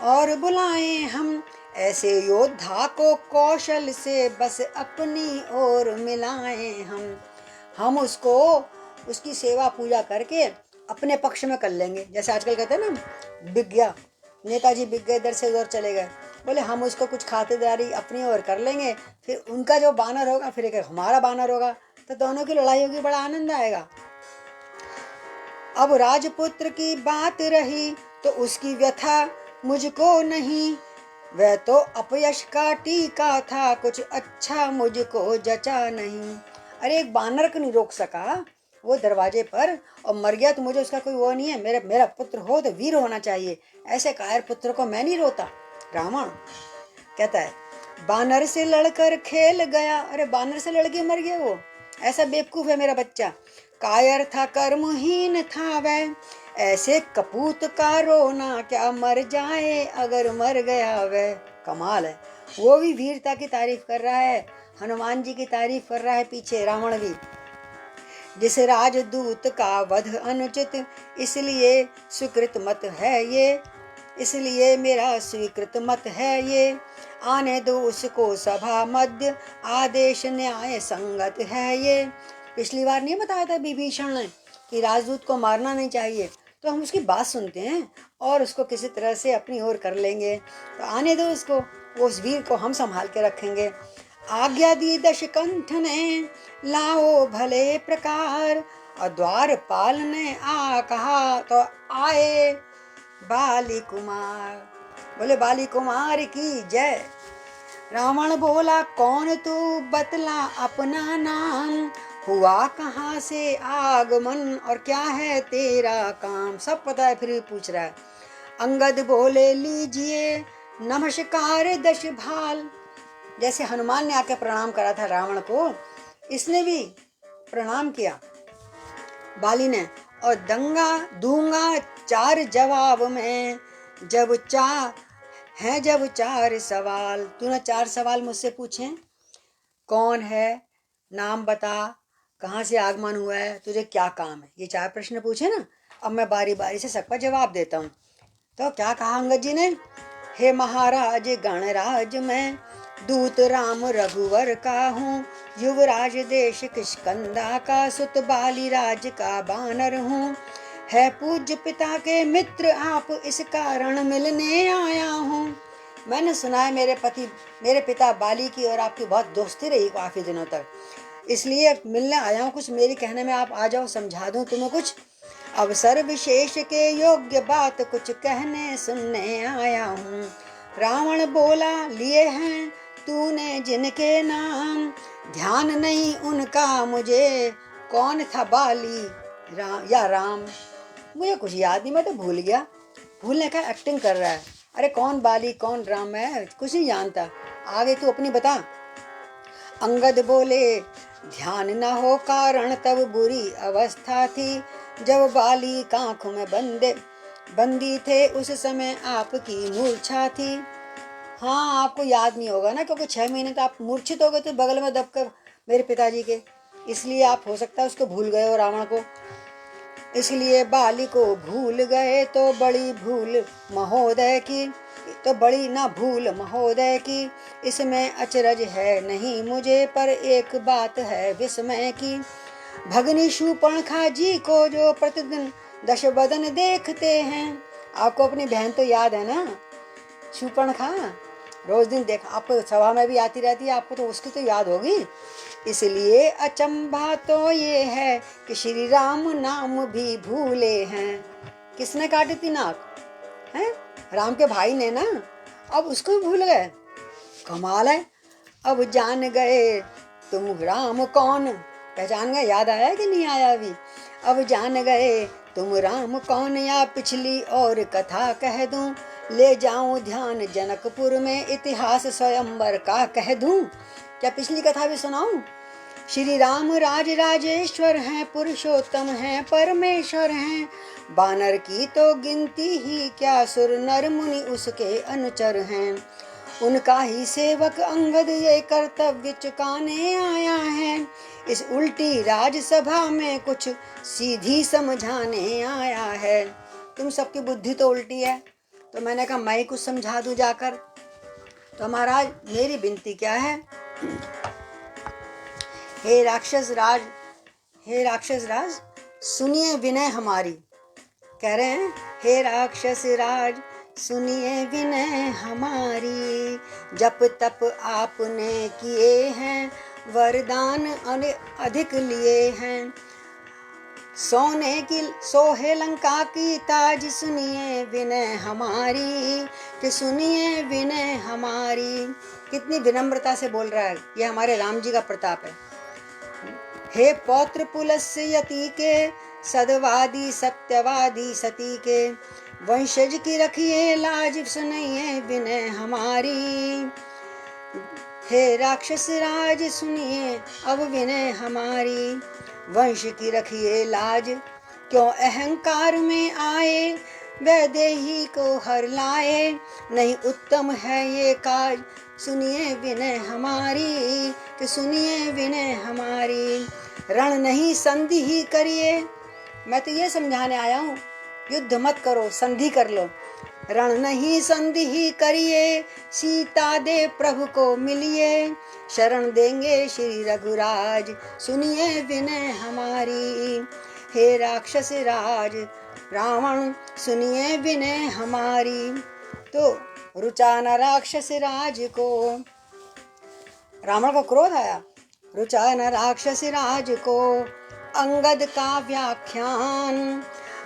और बुलाएं हम। ऐसे योद्धा को कौशल से बस अपनी ओर मिलाएं हम उसको उसकी सेवा पूजा करके अपने पक्ष में कर लेंगे। जैसे आजकल कहते हैं ना, बिक गया नेताजी, बिक गए, इधर से उधर चले गए, बोले हम उसको कुछ खातिरदारी अपनी ओर कर लेंगे, फिर उनका जो बानर होगा फिर एक हमारा बानर होगा, तो दोनों की लड़ाई होगी, बड़ा आनंद आएगा। अब राजपुत्र की बात रही तो उसकी व्यथा मुझको नहीं, वह तो अपयश का टीका था, कुछ अच्छा मुझको जचा नहीं। अरे एक बानर को नहीं रोक सका वो दरवाजे पर, और मर गया तो मुझे उसका कोई वो नहीं है। मेरा पुत्र हो तो वीर होना चाहिए, ऐसे कायर पुत्र को मैं नहीं रोता। रावण कहता है बानर से लड़कर खेल गया। अरे बानर से लड़के मर गया वो, ऐसा बेवकूफ है मेरा बच्चा। कायर था कर्महीन था वह, ऐसे कपूत का रोना क्या मर जाए अगर मर गया वह। कमाल है, वो भी वीरता की तारीफ कर रहा है, हनुमान जी की तारीफ कर रहा है पीछे रावण भी। जिस राजदूत का वध अनुचित, इसलिए स्वीकृत मत है ये, इसलिए मेरा स्वीकृत मत है ये। आने दो उसको सभा मध्य, आदेश न्याय संगत है ये। पिछली बार नहीं बताया था विभीषण ने कि राजदूत को मारना नहीं चाहिए, तो हम उसकी बात सुनते हैं और उसको किसी तरह से अपनी ओर कर लेंगे। तो आने दो उसको, उस वीर को हम संभाल के रखेंगे। आज्ञा दी दशकंठ ने लाओ भले प्रकार, और द्वारपाल ने कहा तो आए बाली कुमार। बोले बाली कुमार की जय। रावण बोला कौन तू बतला अपना नाम, हुआ कहाँ से आगमन और क्या है तेरा काम। सब पता है फिर भी पूछ रहा है। अंगद बोले लीजिए नमस्कार दश भाल। जैसे हनुमान ने आके प्रणाम करा था रावण को, इसने भी प्रणाम किया बाली ने। और दूंगा 4 जवाब में, जब जब 4 सवाल। तूने 4 सवाल मुझसे पूछे, कौन है, नाम बता, कहाँ से आगमन हुआ है, तुझे क्या काम है, ये 4 प्रश्न पूछे ना। अब मैं बारी बारी से सबका जवाब देता हूँ। तो क्या कहा अंगद जी ने, हे महाराज गणराज मैं दूत राम रघुवर का हूँ, युवराज देश किष्किंधा का सुत बाली राज का बानर हूँ। है पूज्य पिता के मित्र आप इस कारण मिलने आया हूँ। मैंने सुना है मेरे पिता बाली की और आपकी बहुत दोस्ती रही काफी दिनों तक, इसलिए मिलने आया हूँ। कुछ मेरी कहने में आप आ जाओ, समझा दूं तुम्हें कुछ। अवसर विशेष के योग्य बात कुछ कहने सुनने आया हूँ। रावण बोला लिए हैं तूने जिनके नाम, ध्यान नहीं उनका मुझे, कौन था बाली या राम। मुझे कुछ याद नहीं, मैं तो भूल गया। भूलने का एक्टिंग कर रहा है। अरे कौन बाली कौन राम है, कुछ नहीं जानता। आगे तू अपनी बता। अंगद बोले ध्यान न हो कारण तब बुरी अवस्था थी, जब बाली कांख में बंदी थे उस समय आपकी मूर्छा थी। हाँ आपको याद नहीं होगा ना, क्योंकि 6 महीने तो आप मूर्छित हो गए थे बगल में दबकर मेरे पिताजी के, इसलिए आप हो सकता है उसको भूल गए हो रावण को। इसलिए बाली को भूल गए तो बड़ी भूल महोदय की, तो बड़ी ना भूल महोदय की। इसमें अचरज है नहीं मुझे, पर एक बात है विस्मय की। भगनी शूर्पणखा जी को जो प्रतिदिन 10 बदन देखते हैं। आपको अपनी बहन तो याद है ना, शूर्पणखा, रोज दिन देख, आप सभा में भी आती रहती है, आपको तो उसकी तो याद होगी। इसलिए अचंभा तो ये है कि श्री राम नाम भी भूले हैं। किसने काटी थी नाक, हैं? राम के भाई ने ना, अब उसको भी भूल गए। कमाल है। अब जान गए तुम राम कौन, पहचान गए, याद आया कि नहीं आया अभी। अब जान गए तुम राम कौन, या पिछली और कथा कह दूं, ले जाऊं ध्यान जनकपुर में, इतिहास स्वयंवर का कह दूं। क्या पिछली कथा भी सुनाऊं। श्री राम राजेश्वर हैं, पुरुषोत्तम हैं, परमेश्वर हैं। बानर की तो गिनती ही क्या, सुर नर मुनि उसके अनुचर हैं। उनका ही सेवक अंगद ये कर्तव्य चुकाने आया है। इस उल्टी राजसभा में कुछ सीधी समझाने आया है। तुम सबकी बुद्धि तो उल्टी है, तो मैंने कहा मैं कुछ समझा दूं जाकर। तो महाराज मेरी विनती क्या है, हे राक्षस राज सुनिए विनय हमारी। कह रहे हैं हे राक्षस राज सुनिए विनय हमारी, जप तप आपने किए हैं, वरदान अधिक लिए हैं। सोहे लंका की ताज, सुनिए विनय हमारी, कि सुनिए विनय हमारी। कितनी विनम्रता से बोल रहा है, ये हमारे राम जी का प्रताप है। हे पौत्र पुलस्य यति के, सदवादी सत्यवादी सती के, वंशज की रखिए लाज, सुनिए विनय हमारी। हे राक्षस राज सुनिए अब विनय हमारी, वंश की रखिए लाज, क्यों अहंकार में आए, वैदेही को हर लाए, नहीं उत्तम है ये काज, सुनिए विनय हमारी, कि सुनिए विनय हमारी। रण नहीं संधि ही करिए, मैं तो ये समझाने आया हूँ, युद्ध मत करो संधि कर लो। रण नहीं संधि ही करिए, सीता दे प्रभु को मिलिए, शरण देंगे श्री रघुराज, सुनिए विनय हमारी। हे राक्षस राज रावण सुनिए विनय हमारी। तो रुचा न राक्षस राज को, रावण को क्रोध आया, रुचा न राक्षस राज को, अंगद का व्याख्यान।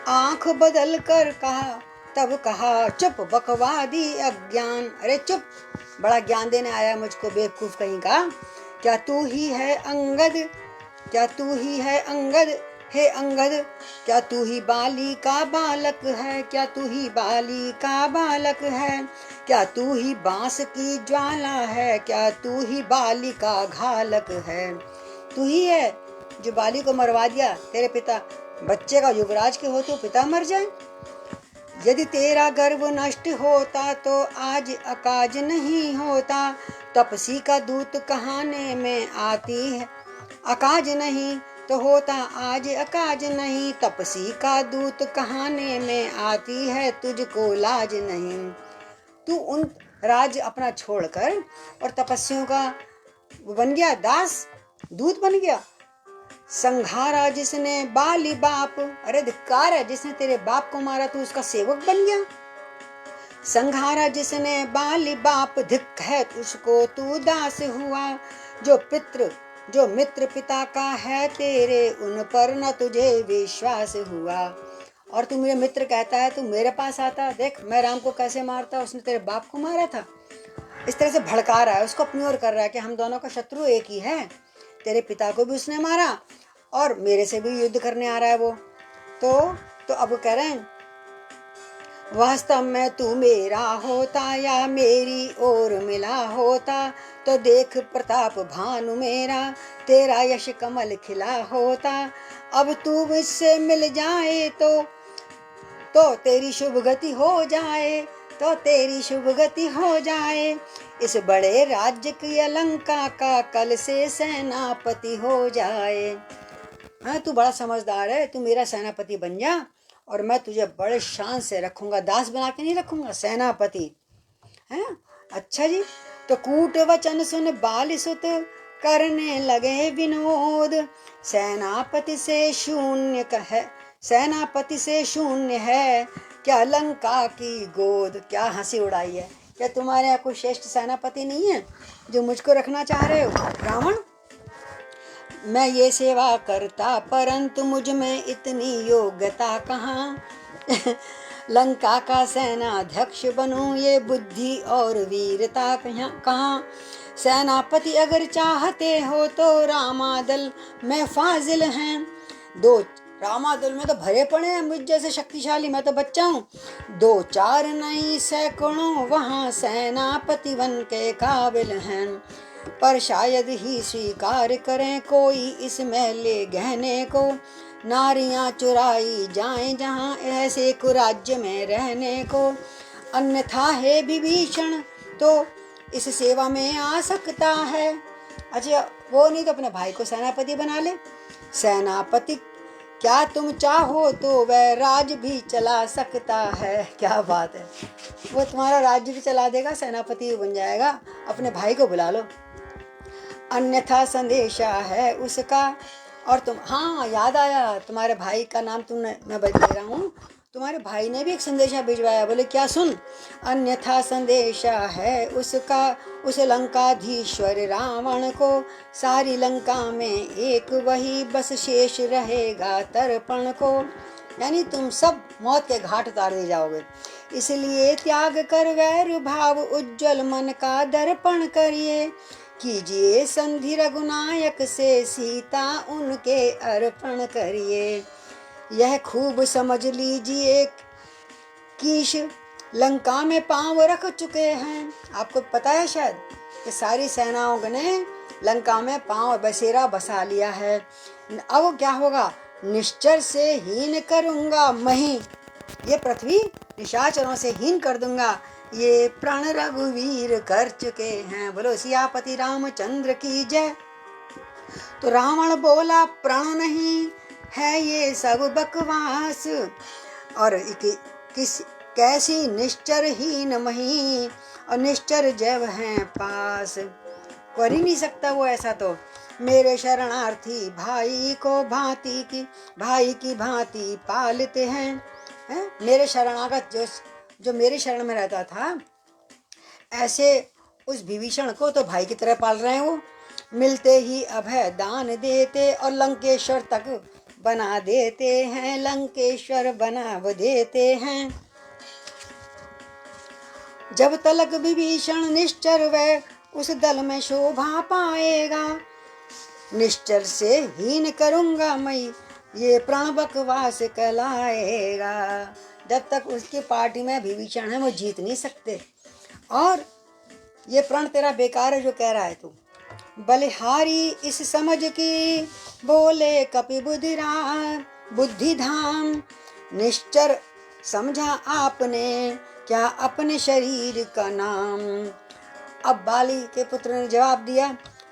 आंख बदल कर कहा, तब कहा चुप बकवादी अज्ञान। अरे चुप, बड़ा ज्ञान देने आया मुझको बेवकूफ कहीं का। क्या तू ही है अंगद, क्या तू ही है अंगद, हे अंगद, क्या तू ही बाली का बालक है, क्या तू ही बाली का बालक है, क्या तू ही बांस की ज्वाला है, क्या तू ही बाली का घालक है। तू ही है जो बाली को मरवा दिया तेरे पिता। बच्चे का युवराज के हो तो पिता मर जाए। यदि तेरा गर्व नष्ट होता तो आज अकाज नहीं होता। तपसी का दूत कहाने में आती है, अकाज नहीं तो होता आज अकाज नहीं। तपसी का दूत कहाने में आती है, तुझको लाज नहीं। तू उन राज्य अपना छोड़कर और तपस्वियों का बन गया दास, दूत बन गया। संघारा जिसने बाली बाप, अरे धिक्कार है, जिसने तेरे बाप को मारा तू उसका सेवक बन गया। संघारा जिसने बाली बाप, धिक है तुझको तू दास हुआ। जो मित्र पिता का है तेरे, उन पर न तुझे विश्वास हुआ। और तू मेरे मित्र कहता है, तू मेरे पास आता, देख मैं राम को कैसे मारता, उसने तेरे बाप को मारा था। इस तरह से भड़का रहा है, उसको अपनी ओर कर रहा है कि हम दोनों का शत्रु एक ही है। तेरे पिता को भी उसने मारा और मेरे से भी युद्ध करने आ रहा है वो। तो अब वो कह रहे हैं, वास्तव में तू मेरा होता या मेरी ओर मिला होता, तो देख प्रताप भानु मेरा, तेरा यश कमल खिला होता। अब तू मुझसे मिल जाए तो तेरी शुभ गति हो जाए, तो तेरी शुभ गति हो जाए। इस बड़े राज्य की अलंका का कल से सेनापति हो जाए। हाँ, तू बड़ा समझदार है, तू मेरा सेनापति बन जा और मैं तुझे बड़े शान से रखूंगा, दास बना के नहीं रखूंगा, सेनापति है। अच्छा जी। तो कूट वचन सुन बाल सुत करने लगे विनोद। सेनापति से शून्य है, सेनापति से शून्य है क्या लंका की गोद। क्या हंसी उड़ाई है। क्या तुम्हारे यहाँ कोई श्रेष्ठ सेनापति नहीं है जो मुझको रखना चाह रहे हो रावण। मैं ये सेवा करता परंतु मुझ में इतनी योग्यता कहाँ। लंका का सेनाध्यक्ष बनूं ये बुद्धि और वीरता कहाँ। सेनापति अगर चाहते हो तो रामादल में फाजिल हैं। दो रामादल में तो भरे पड़े हैं मुझ जैसे शक्तिशाली, मैं तो बच्चा हूँ। 2-4 नहीं सैकड़ों वहाँ सेनापति बन के काबिल हैं। पर शायद ही स्वीकार करें कोई इसमें ले गहने को। नारियां चुराई जाएं जहाँ ऐसे कुराज्य में रहने को। अन्यथा है विभीषण तो इस सेवा में आ सकता है। अच्छा वो नहीं तो अपने भाई को सेनापति बना ले। सेनापति क्या तुम चाहो तो वह राज भी चला सकता है। क्या बात है, वो तुम्हारा राज्य भी चला देगा, सेनापति भी बन जाएगा। अपने भाई को बुला लो। अन्यथा संदेशा है उसका। और तुम, हाँ याद आया, तुम्हारे भाई का नाम मैं बता रहा हूँ। तुम्हारे भाई ने भी एक संदेशा भिजवाया, बोले क्या सुन। अन्यथा संदेशा है उसका उस लंकाधीश्वर रावण को। सारी लंका में एक वही बस शेष रहेगा तर्पण को। यानी तुम सब मौत के घाट उतार दे जाओगे। इसलिए त्याग कर वैर भाव उज्जवल मन का दर्पण करिए। कीजिए संधि रघुनायक से सीता उनके अर्पण करिए। यह खूब समझ लीजिए कीश लंका में पांव रख चुके हैं। आपको पता है शायद कि सारी सेनाओं ने लंका में पांव बसेरा बसा लिया है। अब क्या होगा, निश्चर से हीन करूंगा मही, ये पृथ्वी निशाचरों से हीन कर दूंगा। ये प्राण रघुवीर कर चुके हैं। बोलो सियापति रामचंद्र की जय। तो रावण बोला प्रण नहीं है ये सब बकवास। और कैसी निश्चर हीन मही और निश्चर जब हैं पास। कर ही नहीं सकता वो ऐसा। तो मेरे शरणार्थी भाई को भांति की भांति पालते हैं। मेरे शरणागत जो मेरे शरण में रहता था, ऐसे उस विभीषण को तो भाई की तरह पाल रहे हैं वो। मिलते ही अभय दान देते और लंकेश्वर तक बना देते हैं, लंकेश्वर बना देते हैं। जब तलक विभीषण निश्चर वह उस दल में शोभा पाएगा, निश्चर से हीन करूंगा मैं ये प्रण बकवास कहलाएगा। जब तक उसकी पार्टी में विभीषण है वो जीत नहीं सकते, और ये प्रण तेरा बेकार है जो कह रहा है तू। बलिहारी इस समझ की बोले कपि बुद्धि धाम, निश्चर समझा आपने क्या अपने शरीर का नाम। अब बाली के पुत्र ने जवाब दिया,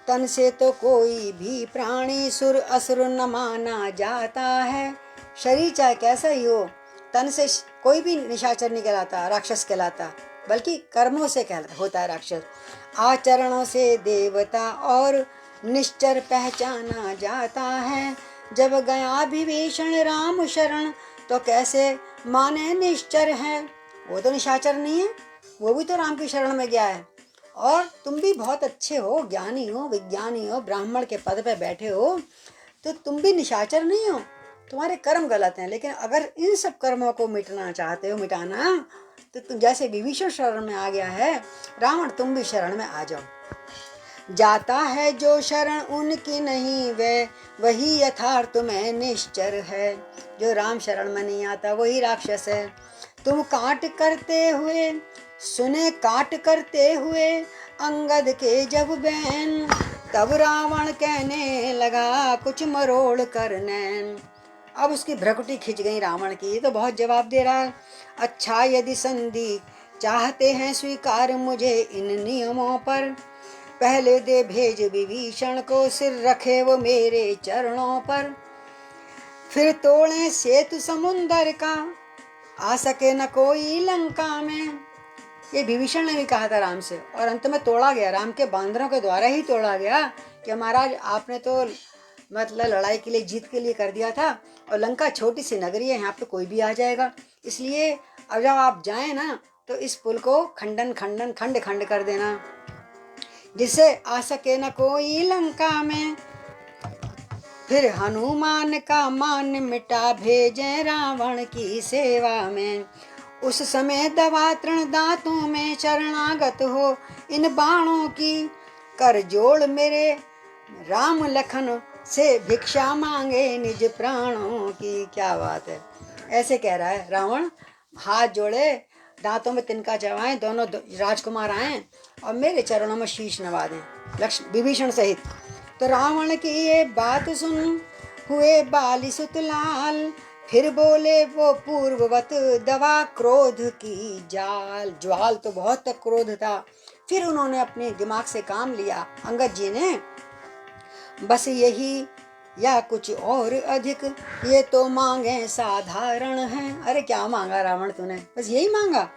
तन से तो कोई भी प्राणी सुर असुर न माना जाता है। शरीर चाहे कैसा ही हो, तन से कोई भी निशाचर नहीं कहलाता, राक्षस कहलाता, बल्कि कर्मों से होता है राक्षस। आचरणों से देवता और निश्चर पहचाना जाता है। जब गया विभीषण राम शरण तो कैसे माने निश्चर है। वो तो निशाचर नहीं है, वो भी तो राम की शरण में गया है। और तुम भी बहुत अच्छे हो, ज्ञानी हो, विज्ञानी हो, ब्राह्मण के पद पे बैठे हो, तो तुम भी निशाचर नहीं हो। तुम्हारे कर्म गलत हैं, लेकिन अगर इन सब कर्मों को मिटना चाहते हो, मिटाना, तो तुम जैसे विभीषण शरण में आ गया है रावण, तुम भी शरण में आ जाओ। जाता है जो शरण उनकी नहीं वे वही यथार्थ में निश्चर है। जो राम शरण में नहीं आता वही राक्षस है। तुम काट करते हुए सुने, काट करते हुए अंगद के जब बैन, तब रावण कहने लगा कुछ मरोड़ कर नैन। अब उसकी भ्रकुटी खिंच गई रावण की, तो बहुत जवाब दे रहा है। अच्छा यदि संधि चाहते हैं स्वीकार मुझे इन नियमों पर, पहले दे भेज विभीषण को सिर रखे वो मेरे चरणों पर, फिर तोड़े सेतु समुंदर का आ सके न कोई लंका में। ये विभीषण ने भी कहा था राम से, और अंत में तोड़ा गया, राम के बांदरों के द्वारा ही तोड़ा गया कि महाराज आपने तो मतलब लड़ाई के लिए, जीत के लिए कर दिया था, और लंका छोटी सी नगरी है, यहाँ पे कोई भी आ जाएगा, इसलिए अब जब आप जाएं ना तो इस पुल को खंड खंड कर देना, जिससे आ सके न कोई लंका में। फिर हनुमान का मान मिटा भेजे रावण की सेवा में। उस समय दवा तृण दांतों में शरणागत हो इन बाणों की, कर जोड़ मेरे राम लखन से भिक्षा मांगे निज प्राणों की। क्या बात है, ऐसे कह रहा है रावण, हाथ जोड़े, दांतों में तिनका चबाएं, दोनों राजकुमार आए और मेरे चरणों में शीश नवा दें, लक्ष्मण विभीषण सहित। तो रावण की ये बात सुन हुए बाली सुत लाल, फिर बोले वो पूर्ववत दवा क्रोध की जाल। ज्वाल तो बहुत तक क्रोध था, फिर उन्होंने अपने दिमाग से काम लिया अंगद जी ने, बस यही या कुछ और अधिक ये तो मांगे साधारण है। अरे क्या मांगा रावण तूने, बस यही मांगा।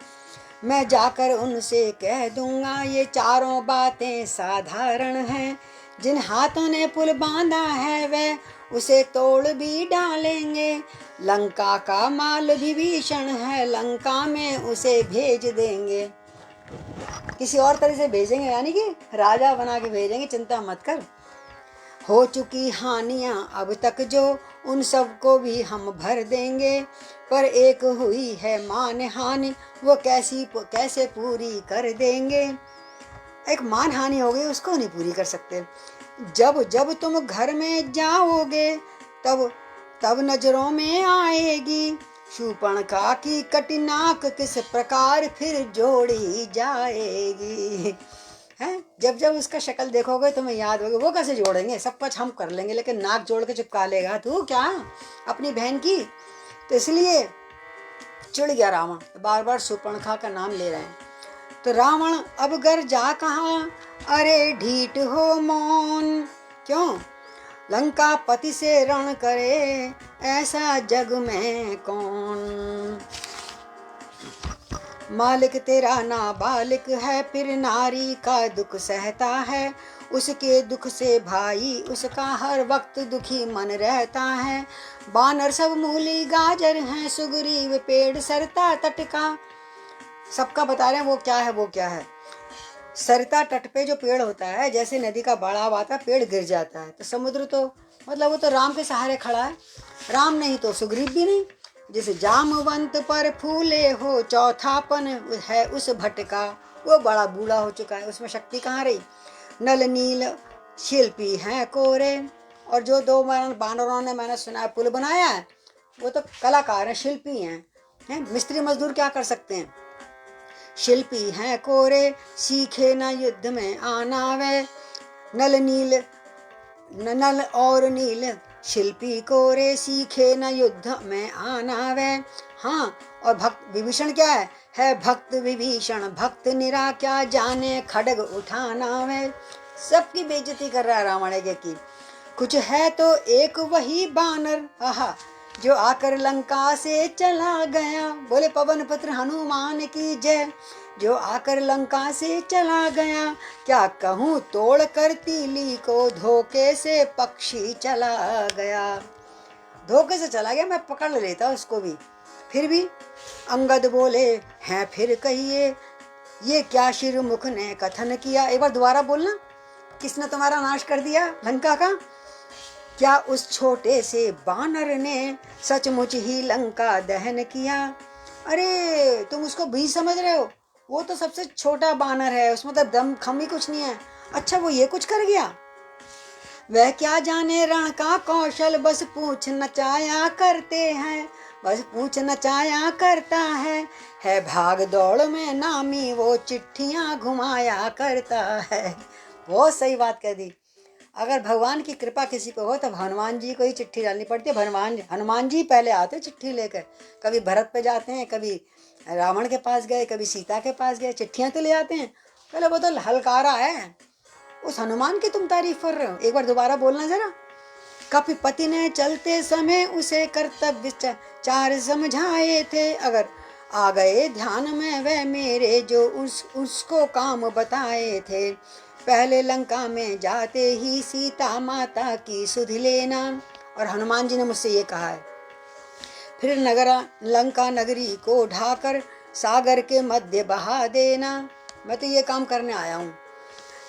मैं जाकर उनसे कह दूंगा ये चारों बातें साधारण हैं। जिन हाथों ने पुल बांधा है वे उसे तोड़ भी डालेंगे। लंका का माल विभीषण है, लंका में उसे भेज देंगे। किसी और तरह से भेजेंगे, यानी कि राजा बना के भेजेंगे, चिंता मत कर। हो चुकी हानियां अब तक जो उन सबको भी हम भर देंगे, पर एक हुई है मान हानि वो कैसे पूरी कर देंगे। एक मान हानि हो गई, उसको नहीं पूरी कर सकते। जब जब तुम घर में जाओगे तब तब नजरों में आएगी शूर्पणखा की कटी नाक किस प्रकार फिर जोड़ी जाएगी। हैं, जब जब उसका शक्ल देखोगे तुम्हें याद होगा, वो कैसे जोड़ेंगे, सब कुछ हम कर लेंगे, लेकिन नाक जोड़ के चिपका लेगा तू क्या अपनी बहन की। तो इसलिए चिढ़ गया रावण, बार बार शूर्पणखा का नाम ले रहे हैं। तो रावण अब घर जा कहा, अरे ढीठ हो मौन क्यों, लंका पति से रण करे ऐसा जग में कौन। मालिक तेरा नाबालिक है फिर नारी का दुख सहता है, उसके दुख से भाई उसका हर वक्त दुखी मन रहता है। बानर सब मूली गाजर हैं, सुग्रीव पेड़ सरता तट का। सबका बता रहे हैं वो क्या है, वो क्या है। सरिता तट पे जो पेड़ होता है, जैसे नदी का बहाव आता है पेड़ गिर जाता है, तो समुद्र तो मतलब वो तो राम के सहारे खड़ा है। राम नहीं तो सुग्रीव भी नहीं। जिस जामवंत पर फूले हो चौथापन है उस भटका, वो बड़ा बूढ़ा हो चुका है, उसमें शक्ति कहाँ रही। नल नील शिल्पी हैं कोरे, और जो दो बानरों ने मैंने सुना है पुल बनाया है, वो तो कलाकार हैं, शिल्पी हैं। मिस्त्री मजदूर क्या कर सकते हैं। शिल्पी हैं कोरे, सीखे न युद्ध में आना वे। नल नील नल और नील शिल्पी कोरे, सीखे न युद्ध में आना वे। हाँ, और भक्त विभीषण क्या है भक्त विभीषण भक्त निरा, क्या जाने खड्ग उठाना वे। सबकी बेइज्जती कर रहा है रावण की। कुछ है तो एक वही बानर, आहा, जो आकर लंका से चला गया। बोले पवन पुत्र हनुमान की जय। जो आकर लंका से चला गया, क्या कहूँ तोड़ कर तीली को, धोखे से पक्षी चला गया। धोखे से चला गया, मैं पकड़ लेता उसको भी। फिर भी अंगद बोले हैं फिर कहिए, ये क्या शिरुमुख ने कथन किया। एक बार दोबारा बोलना, किसने तुम्हारा नाश कर दिया लंका का। क्या उस छोटे से बानर ने सचमुच ही लंका दहन किया। अरे तुम उसको भी समझ रहे हो, वो तो सबसे छोटा बानर है, उसमें तो दम खम ही कुछ नहीं है। अच्छा वो ये कुछ कर गया। वह क्या जाने रण का कौशल, बस पूछ नचाया करते हैं, बस पूछ नचाया करता है भाग दौड़ में नामी वो, चिट्ठियां घुमाया करता है। बहुत सही बात कह दी। अगर भगवान की कृपा किसी पे हो तो हनुमान जी को ही चिट्ठी डालनी पड़ती है। हनुमान जी पहले आते चिट्ठी लेकर, कभी भरत पे जाते हैं, कभी रावण के पास गए, कभी सीता के पास गए, चिट्ठियां तो ले आते हैं। पहले वो तो हलकारा है, उस हनुमान की तुम तारीफ कर रहे हो। एक बार दोबारा बोलना जरा। कपिपति ने चलते समय उसे कर्तव्य चार समझाए थे, अगर आ गए ध्यान में वह मेरे, जो उसको काम बताए थे। पहले लंका में जाते ही सीता माता की सुध लेना, और हनुमान जी ने मुझसे ये कहा है। फिर लंका नगरी को ढाकर सागर के मध्य बहा देना। मैं तो ये काम करने आया हूँ।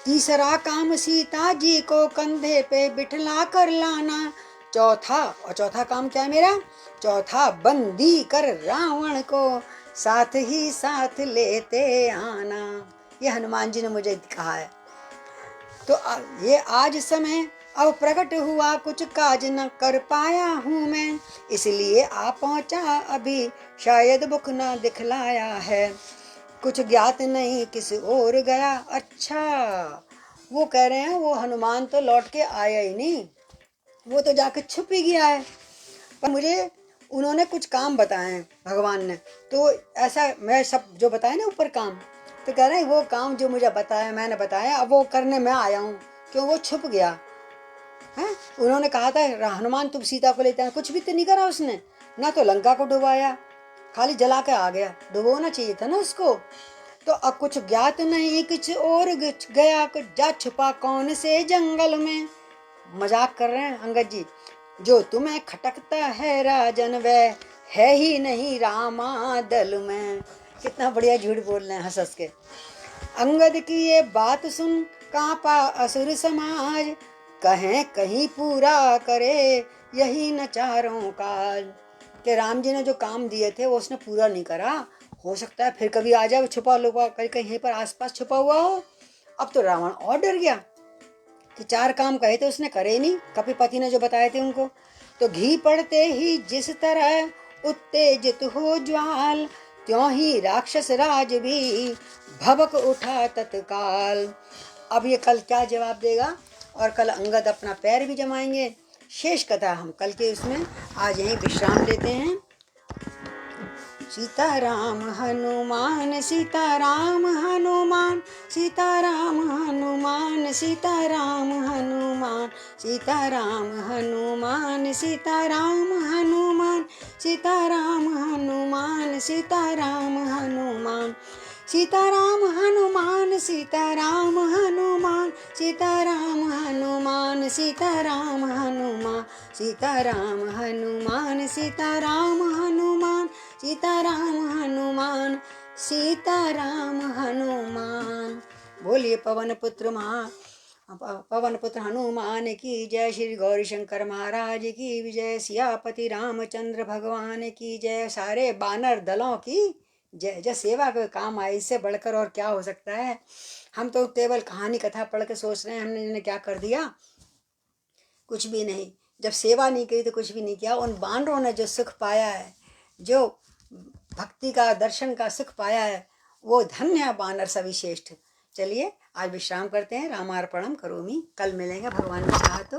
तीसरा काम सीता जी को कंधे पे बिठला कर लाना। चौथा काम क्या है मेरा। चौथा बंदी कर रावण को साथ ही साथ लेते आना। ये हनुमान जी ने मुझे कहा है। तो ये आज समय अब प्रकट हुआ, कुछ काज न कर पाया हूँ मैं, इसलिए आ पहुँचा अभी, शायद बुक न दिखलाया है। कुछ ज्ञात नहीं किस ओर गया। अच्छा वो कह रहे हैं वो हनुमान तो लौट के आया ही नहीं, वो तो जाके छुप ही गया है। पर मुझे उन्होंने कुछ काम बताए हैं भगवान ने, तो ऐसा मैं सब जो बताया ना ऊपर काम, तो कह रहे हैं वो काम जो मुझे बताया मैंने बताया, अब वो करने मैं आया हूँ, क्यों वो छुप गया है। उन्होंने कहा था हनुमान तुम सीता को लेते हैं, कुछ भी तो नहीं करा उसने, ना तो लंका को डुबाया, खाली जला के आ गया। डुबोना चाहिए था ना उसको। तो अब कुछ ज्ञात नहीं कुछ और गया, कुछ जा छुपा कौन से जंगल में। मजाक कर रहे हैं अंगद जी। जो तुम्हें खटकता है राजन वह है ही नहीं रामा दल में। कितना बढ़िया झूठ बोल रहे हैं हंस हंस के। अंगद की ये बात सुन कांपा असुर समाज, कहें कहीं पूरा करे यही न चारों काज। कि राम जी ने जो काम दिए थे वो उसने पूरा नहीं करा, हो सकता है फिर कभी आ जाए छुपा लुपा कहीं पर आसपास छुपा हुआ हो। अब तो रावण और डर गया कि 4 काम कहे थे उसने करे नहीं, कपिपति ने जो बताए थे उनको। तो घी पड़ते ही जिस तरह उत्तेजित हो ज्वाल, त्यों ही राक्षस राज भी भबक उठा तत्काल। अब ये कल क्या जवाब देगा, और कल अंगद अपना पैर भी जमाएंगे। शेष कथा हम कल के उसमें आज यहीं विश्राम लेते हैं। सीताराम हनुमान सीताराम हनुमान सीताराम हनुमान सीताराम हनुमान सीताराम हनुमान सीताराम हनुमान सीताराम हनुमान सीताराम हनुमान सीताराम हनुमान सीताराम हनुमान सीताराम हनुमान सीताराम हनुमान सीताराम हनुमान सीताराम हनुमान सीताराम हनुमान सीताराम हनुमान। बोलिए पवन पुत्र पवन पुत्र हनुमान की जय। श्री गौरी शंकर महाराज की विजय। सियापति रामचंद्र भगवान की जय। सारे बानर दलों की जय। जय सेवा का काम आए, इससे बढ़कर और क्या हो सकता है। हम तो केवल कहानी कथा पढ़ के सोच रहे हैं हमने इन्हें क्या कर दिया, कुछ भी नहीं। जब सेवा नहीं की तो कुछ भी नहीं किया। उन बानरों ने जो सुख पाया है, जो भक्ति का दर्शन का सुख पाया है, वो धन्य बानर सभी श्रेष्ठ। चलिए आज विश्राम करते हैं। रामार्पणम करोमि। कल मिलेंगे भगवान की चाह तो।